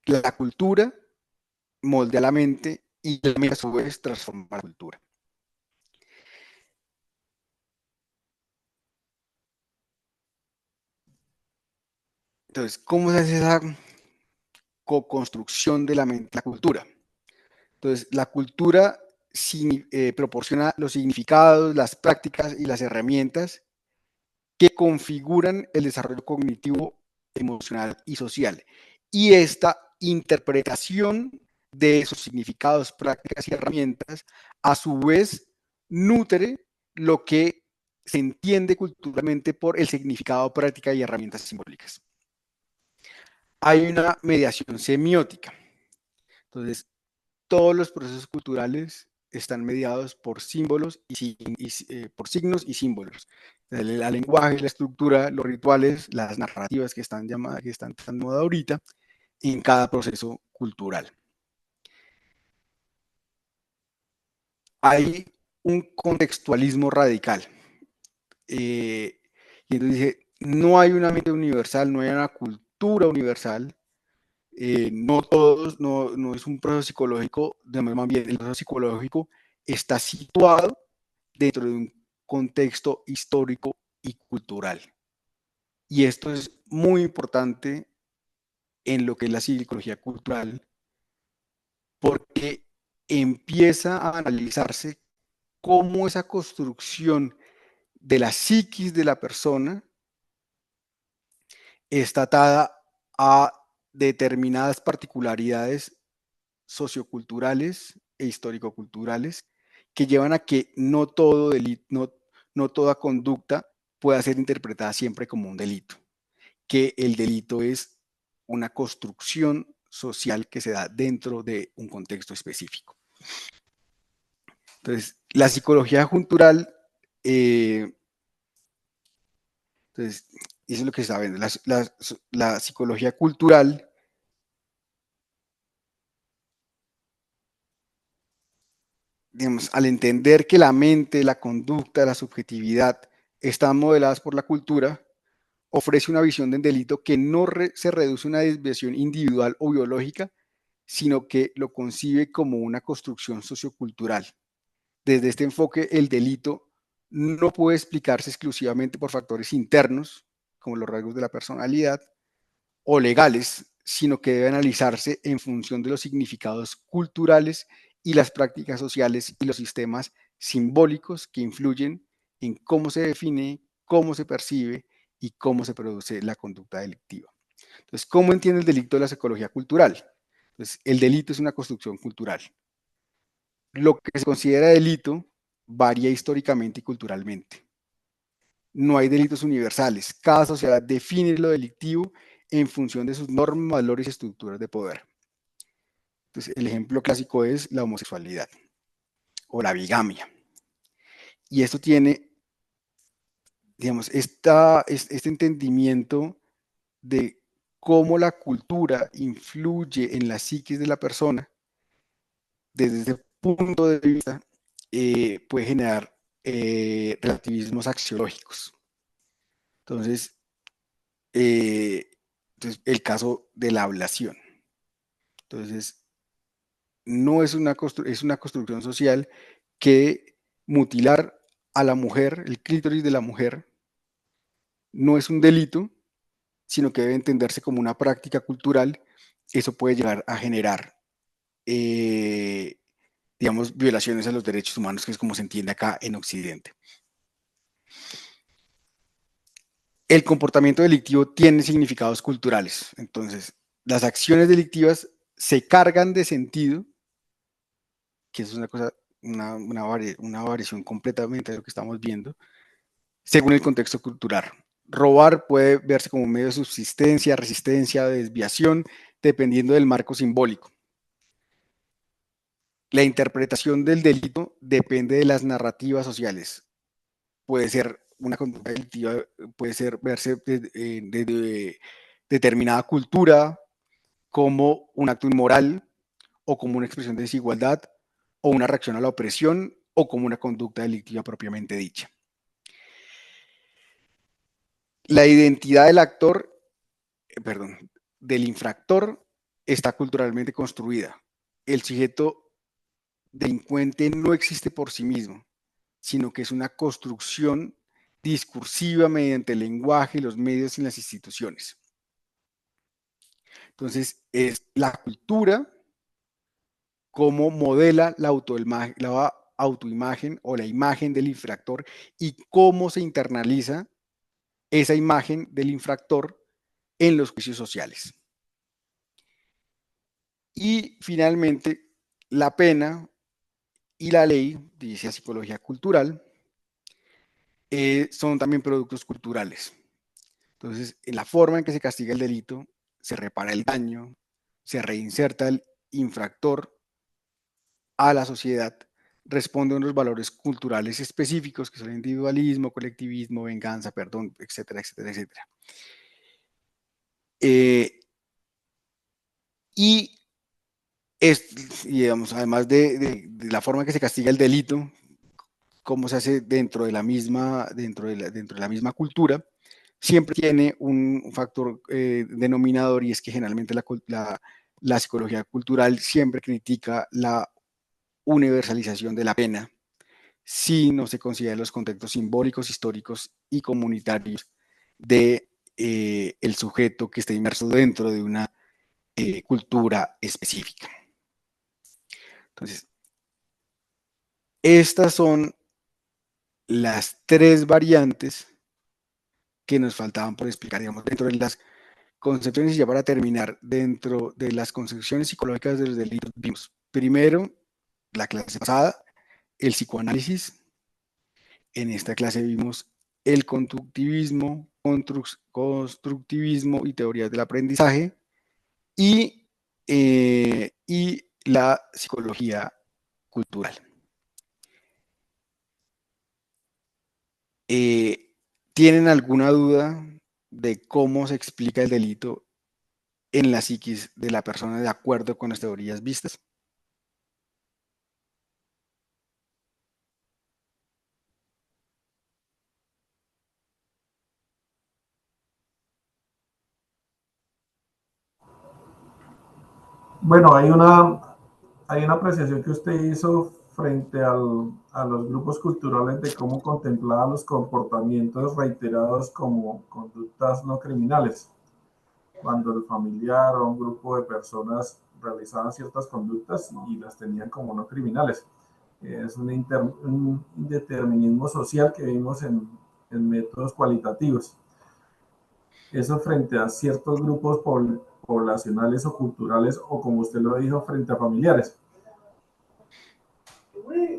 la cultura moldea la mente y la mente a su vez transforma la cultura. Entonces, ¿cómo se hace esa co-construcción de la mente, la cultura? Entonces, la cultura proporciona los significados, las prácticas y las herramientas que configuran el desarrollo cognitivo, emocional y social. Y esta interpretación de esos significados, prácticas y herramientas, a su vez, nutre lo que se entiende culturalmente por el significado, práctica y herramientas simbólicas. Hay una mediación semiótica. Entonces, todos los procesos culturales están mediados por símbolos por signos y símbolos. El lenguaje, la estructura, los rituales, las narrativas que están tan moda ahorita en cada proceso cultural. Hay un contextualismo radical. Y entonces dice, no hay una mente universal, no hay una cultura universal. No todos, no es un proceso psicológico, más bien el proceso psicológico está situado dentro de un contexto histórico y cultural. Y esto es muy importante en lo que es la psicología cultural, porque empieza a analizarse cómo esa construcción de la psiquis de la persona está atada a determinadas particularidades socioculturales e histórico-culturales que llevan a que no toda conducta pueda ser interpretada siempre como un delito, que el delito es una construcción social que se da dentro de un contexto específico. Entonces, la psicología cultural, entonces, eso es lo que se está viendo, la psicología cultural digamos, al entender que la mente, la conducta, la subjetividad están modeladas por la cultura, ofrece una visión del delito que no se reduce a una desviación individual o biológica, sino que lo concibe como una construcción sociocultural. Desde este enfoque, el delito no puede explicarse exclusivamente por factores internos, como los rasgos de la personalidad, o legales, sino que debe analizarse en función de los significados culturales y las prácticas sociales y los sistemas simbólicos que influyen en cómo se define, cómo se percibe y cómo se produce la conducta delictiva. Entonces, ¿cómo entiende el delito de la psicología cultural? Entonces, el delito es una construcción cultural. Lo que se considera delito varía históricamente y culturalmente. No hay delitos universales. Cada sociedad define lo delictivo en función de sus normas, valores y estructuras de poder. Entonces, el ejemplo clásico es la homosexualidad o la bigamia. Y esto tiene, digamos, este entendimiento de cómo la cultura influye en la psiquis de la persona desde ese punto de vista puede generar relativismos axiológicos. Entonces, el caso de la ablación. Entonces, no es es una construcción social que mutilar a la mujer, el clítoris de la mujer, no es un delito, sino que debe entenderse como una práctica cultural. Eso puede llegar a generar, digamos, violaciones a los derechos humanos, que es como se entiende acá en Occidente. El comportamiento delictivo tiene significados culturales. Entonces, las acciones delictivas se cargan de sentido, que es una cosa, una variación completamente de lo que estamos viendo, según el contexto cultural. Robar puede verse como un medio de subsistencia, resistencia, desviación, dependiendo del marco simbólico. La interpretación del delito depende de las narrativas sociales. Puede ser una conducta delictiva, puede ser verse de determinada cultura como un acto inmoral o como una expresión de desigualdad o una reacción a la opresión o como una conducta delictiva propiamente dicha. La identidad del actor, del infractor está culturalmente construida. El sujeto delincuente no existe por sí mismo, sino que es una construcción discursiva mediante el lenguaje, los medios y las instituciones. Entonces, es la cultura cómo modela la autoimagen o la imagen del infractor y cómo se internaliza esa imagen del infractor en los juicios sociales. Y finalmente, la pena y la ley, dice psicología cultural, son también productos culturales. Entonces, en la forma en que se castiga el delito, se repara el daño, se reinserta el infractor a la sociedad, responde a unos valores culturales específicos que son individualismo, colectivismo, venganza, perdón, etcétera, etcétera, etcétera. Y digamos, además de la forma en que se castiga el delito, cómo se hace dentro de la misma cultura, siempre tiene un factor denominador, y es que generalmente la psicología cultural siempre critica la universalización de la pena si no se consideran los contextos simbólicos, históricos y comunitarios de el sujeto que está inmerso dentro de una cultura específica. Entonces, estas son las tres variantes que nos faltaban por explicar, digamos, dentro de las concepciones. Y ya para terminar, dentro de las concepciones psicológicas de los delitos, vimos primero, la clase pasada, el psicoanálisis. En esta clase vimos el conductivismo, constructivismo y teorías del aprendizaje, y la psicología cultural. ¿Tienen alguna duda de cómo se explica el delito en la psiquis de la persona de acuerdo con las teorías vistas? Bueno, hay una apreciación que usted hizo frente a los grupos culturales de cómo contemplaba los comportamientos reiterados como conductas no criminales. Cuando el familiar o un grupo de personas realizaban ciertas conductas y las tenían como no criminales. Es un indeterminismo social que vimos en métodos cualitativos. Eso frente a ciertos grupos poblacionales o culturales, o como usted lo dijo, frente a familiares.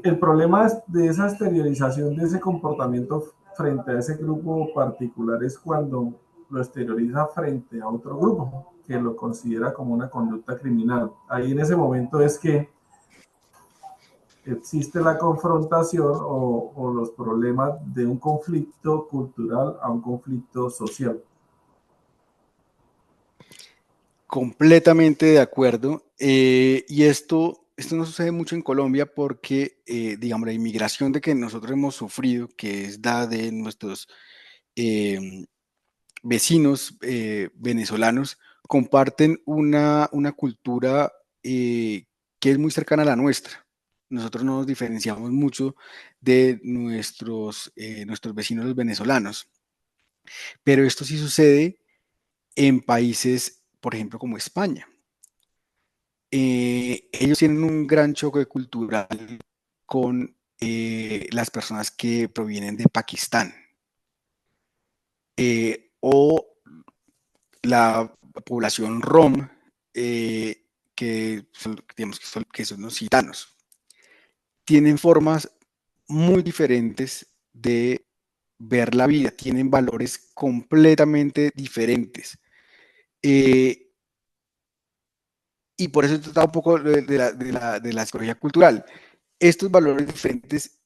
El problema de esa exteriorización de ese comportamiento frente a ese grupo particular es cuando lo exterioriza frente a otro grupo que lo considera como una conducta criminal. Ahí en ese momento es que existe la confrontación o los problemas de un conflicto cultural a un conflicto social. Completamente de acuerdo. Y esto no sucede mucho en Colombia porque, digamos, la inmigración de que nosotros hemos sufrido, que es dada de nuestros vecinos venezolanos, comparten una cultura que es muy cercana a la nuestra. Nosotros no nos diferenciamos mucho de nuestros vecinos los venezolanos. Pero esto sí sucede en países, por ejemplo, como España. Ellos tienen un gran choque cultural con las personas que provienen de Pakistán o la población rom, que son los gitanos. Tienen formas muy diferentes de ver la vida, tienen valores completamente diferentes. Y por eso he tratado un poco de la psicología cultural. Estos valores diferentes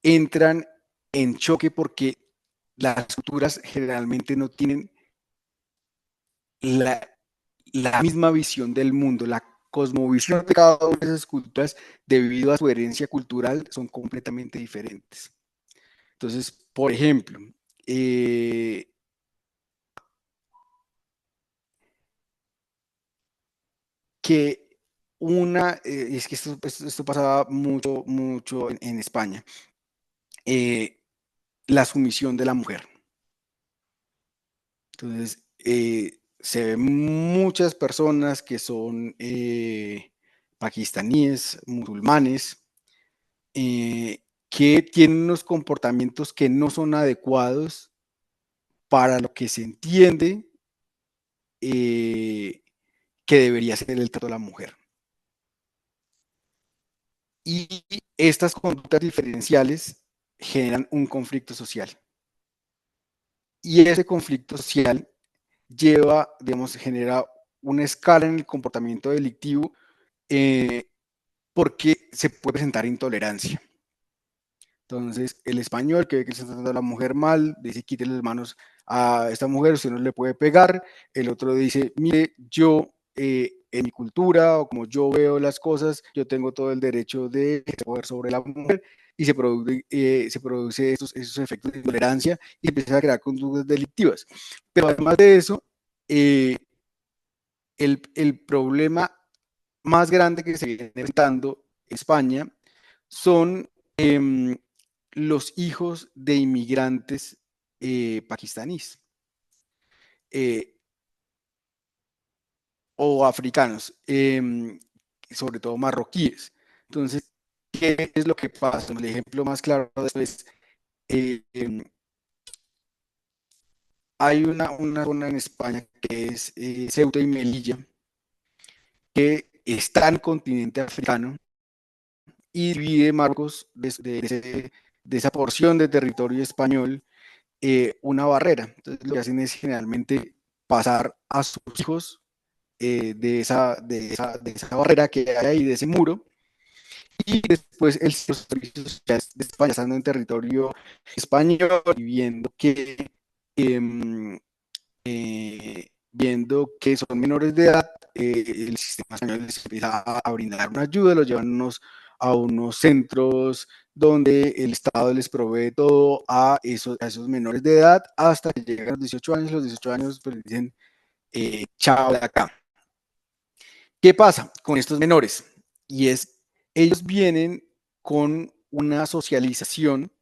entran en choque porque las culturas generalmente no tienen la, la misma visión del mundo, la cosmovisión de cada una de esas culturas, debido a su herencia cultural, son completamente diferentes. Entonces, por ejemplo, es que esto pasaba mucho en España, la sumisión de la mujer. Entonces, se ven muchas personas que son pakistaníes, musulmanes, que tienen unos comportamientos que no son adecuados para lo que se entiende que debería ser el trato de la mujer. Y estas conductas diferenciales generan un conflicto social. Y ese conflicto social genera una escala en el comportamiento delictivo porque se puede presentar intolerancia. Entonces, el español que ve que se está tratando a la mujer mal, dice, quítele las manos a esta mujer, usted no le puede pegar. El otro dice, mire, yo en mi cultura o como yo veo las cosas, yo tengo todo el derecho de poder sobre la mujer, y se produce esos efectos de intolerancia y empieza a crear conductas delictivas. Pero además de eso, el problema más grande que se viene enfrentando España son los hijos de inmigrantes pakistaníes o africanos, sobre todo marroquíes. Entonces, ¿qué es lo que pasa? El ejemplo más claro es hay una zona en España que es Ceuta y Melilla, que está en el continente africano y divide Marcos de esa porción de territorio español una barrera. Entonces, lo que hacen es generalmente pasar a sus hijos de esa barrera que hay ahí, de ese muro, y después los servicios de España, estando en territorio español y viendo que son menores de edad, el sistema español les empieza a brindar una ayuda, los llevan a unos centros donde el Estado les provee todo a esos menores de edad hasta que llegan a los 18 años. Los 18 años pues dicen, chao de acá. ¿Qué pasa con estos menores? Y es, ellos vienen con una socialización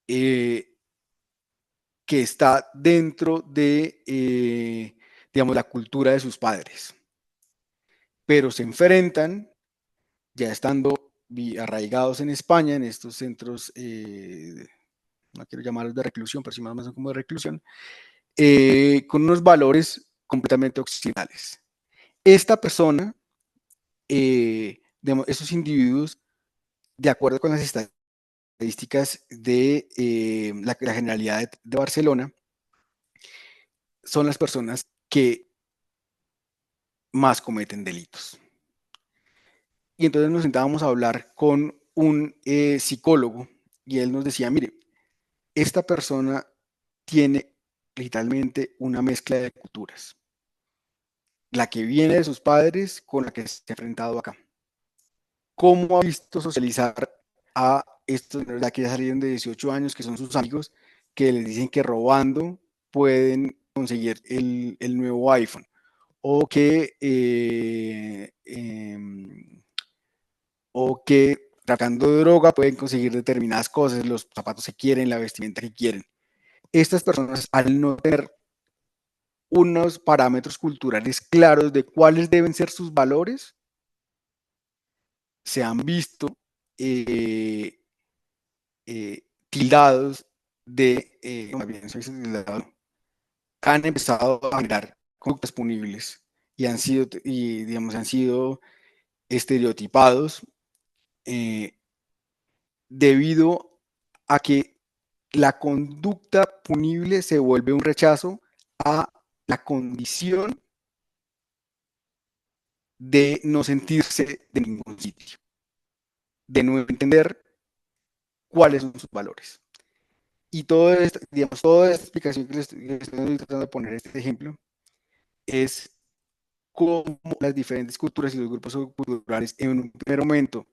que está dentro de, digamos, la cultura de sus padres, pero se enfrentan, ya estando arraigados en España, en estos centros, no quiero llamarlos de reclusión, pero sí más o menos como de reclusión, con unos valores completamente occidentales. Esta persona, esos individuos, de acuerdo con las estadísticas de la Generalidad de Barcelona, son las personas que más cometen delitos. Y entonces nos sentábamos a hablar con un psicólogo y él nos decía, mire, esta persona tiene literalmente una mezcla de culturas. La que viene de sus padres con la que se ha enfrentado acá. ¿Cómo ha visto socializar a estos de que ya salieron de 18 años, que son sus amigos, que les dicen que robando pueden conseguir el nuevo iPhone? O que traficando droga pueden conseguir determinadas cosas, los zapatos que quieren, la vestimenta que quieren. Estas personas, al no tener unos parámetros culturales claros de cuáles deben ser sus valores, se han visto tildados de, han empezado a generar conductas punibles y han sido estereotipados debido a que la conducta punible se vuelve un rechazo a la condición de no sentirse de ningún sitio, de no entender cuáles son sus valores. Y toda esta explicación que les estoy tratando de poner, este ejemplo, es cómo las diferentes culturas y los grupos culturales en un primer momento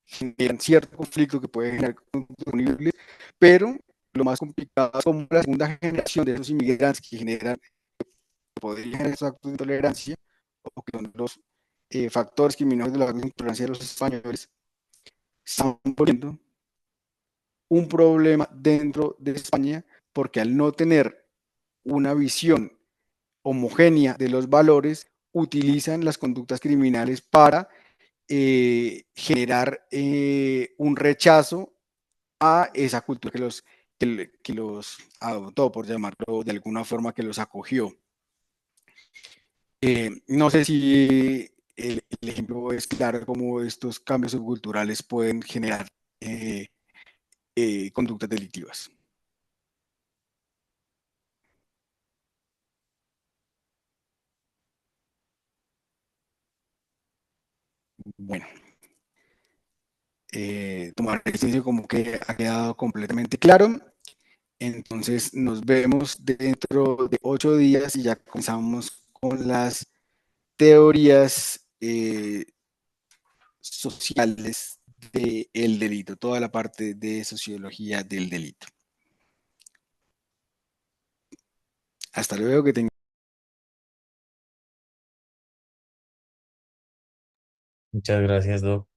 generan cierto conflicto que puede generar conflictos, pero lo más complicado es cómo la segunda generación de esos inmigrantes que podrían generar esos actos de intolerancia, o que son los factores criminales de la intolerancia de los españoles, están poniendo un problema dentro de España, porque al no tener una visión homogénea de los valores, utilizan las conductas criminales para generar un rechazo a esa cultura que los adoptó, por llamarlo de alguna forma, que los acogió. No sé si el ejemplo es claro, cómo estos cambios culturales pueden generar conductas delictivas. Bueno, tomar el ejercicio como que ha quedado completamente claro. Entonces nos vemos dentro de 8 días y ya comenzamos con las teorías sociales del delito, toda la parte de sociología del delito. Hasta luego, que tengan. Muchas gracias, Doc.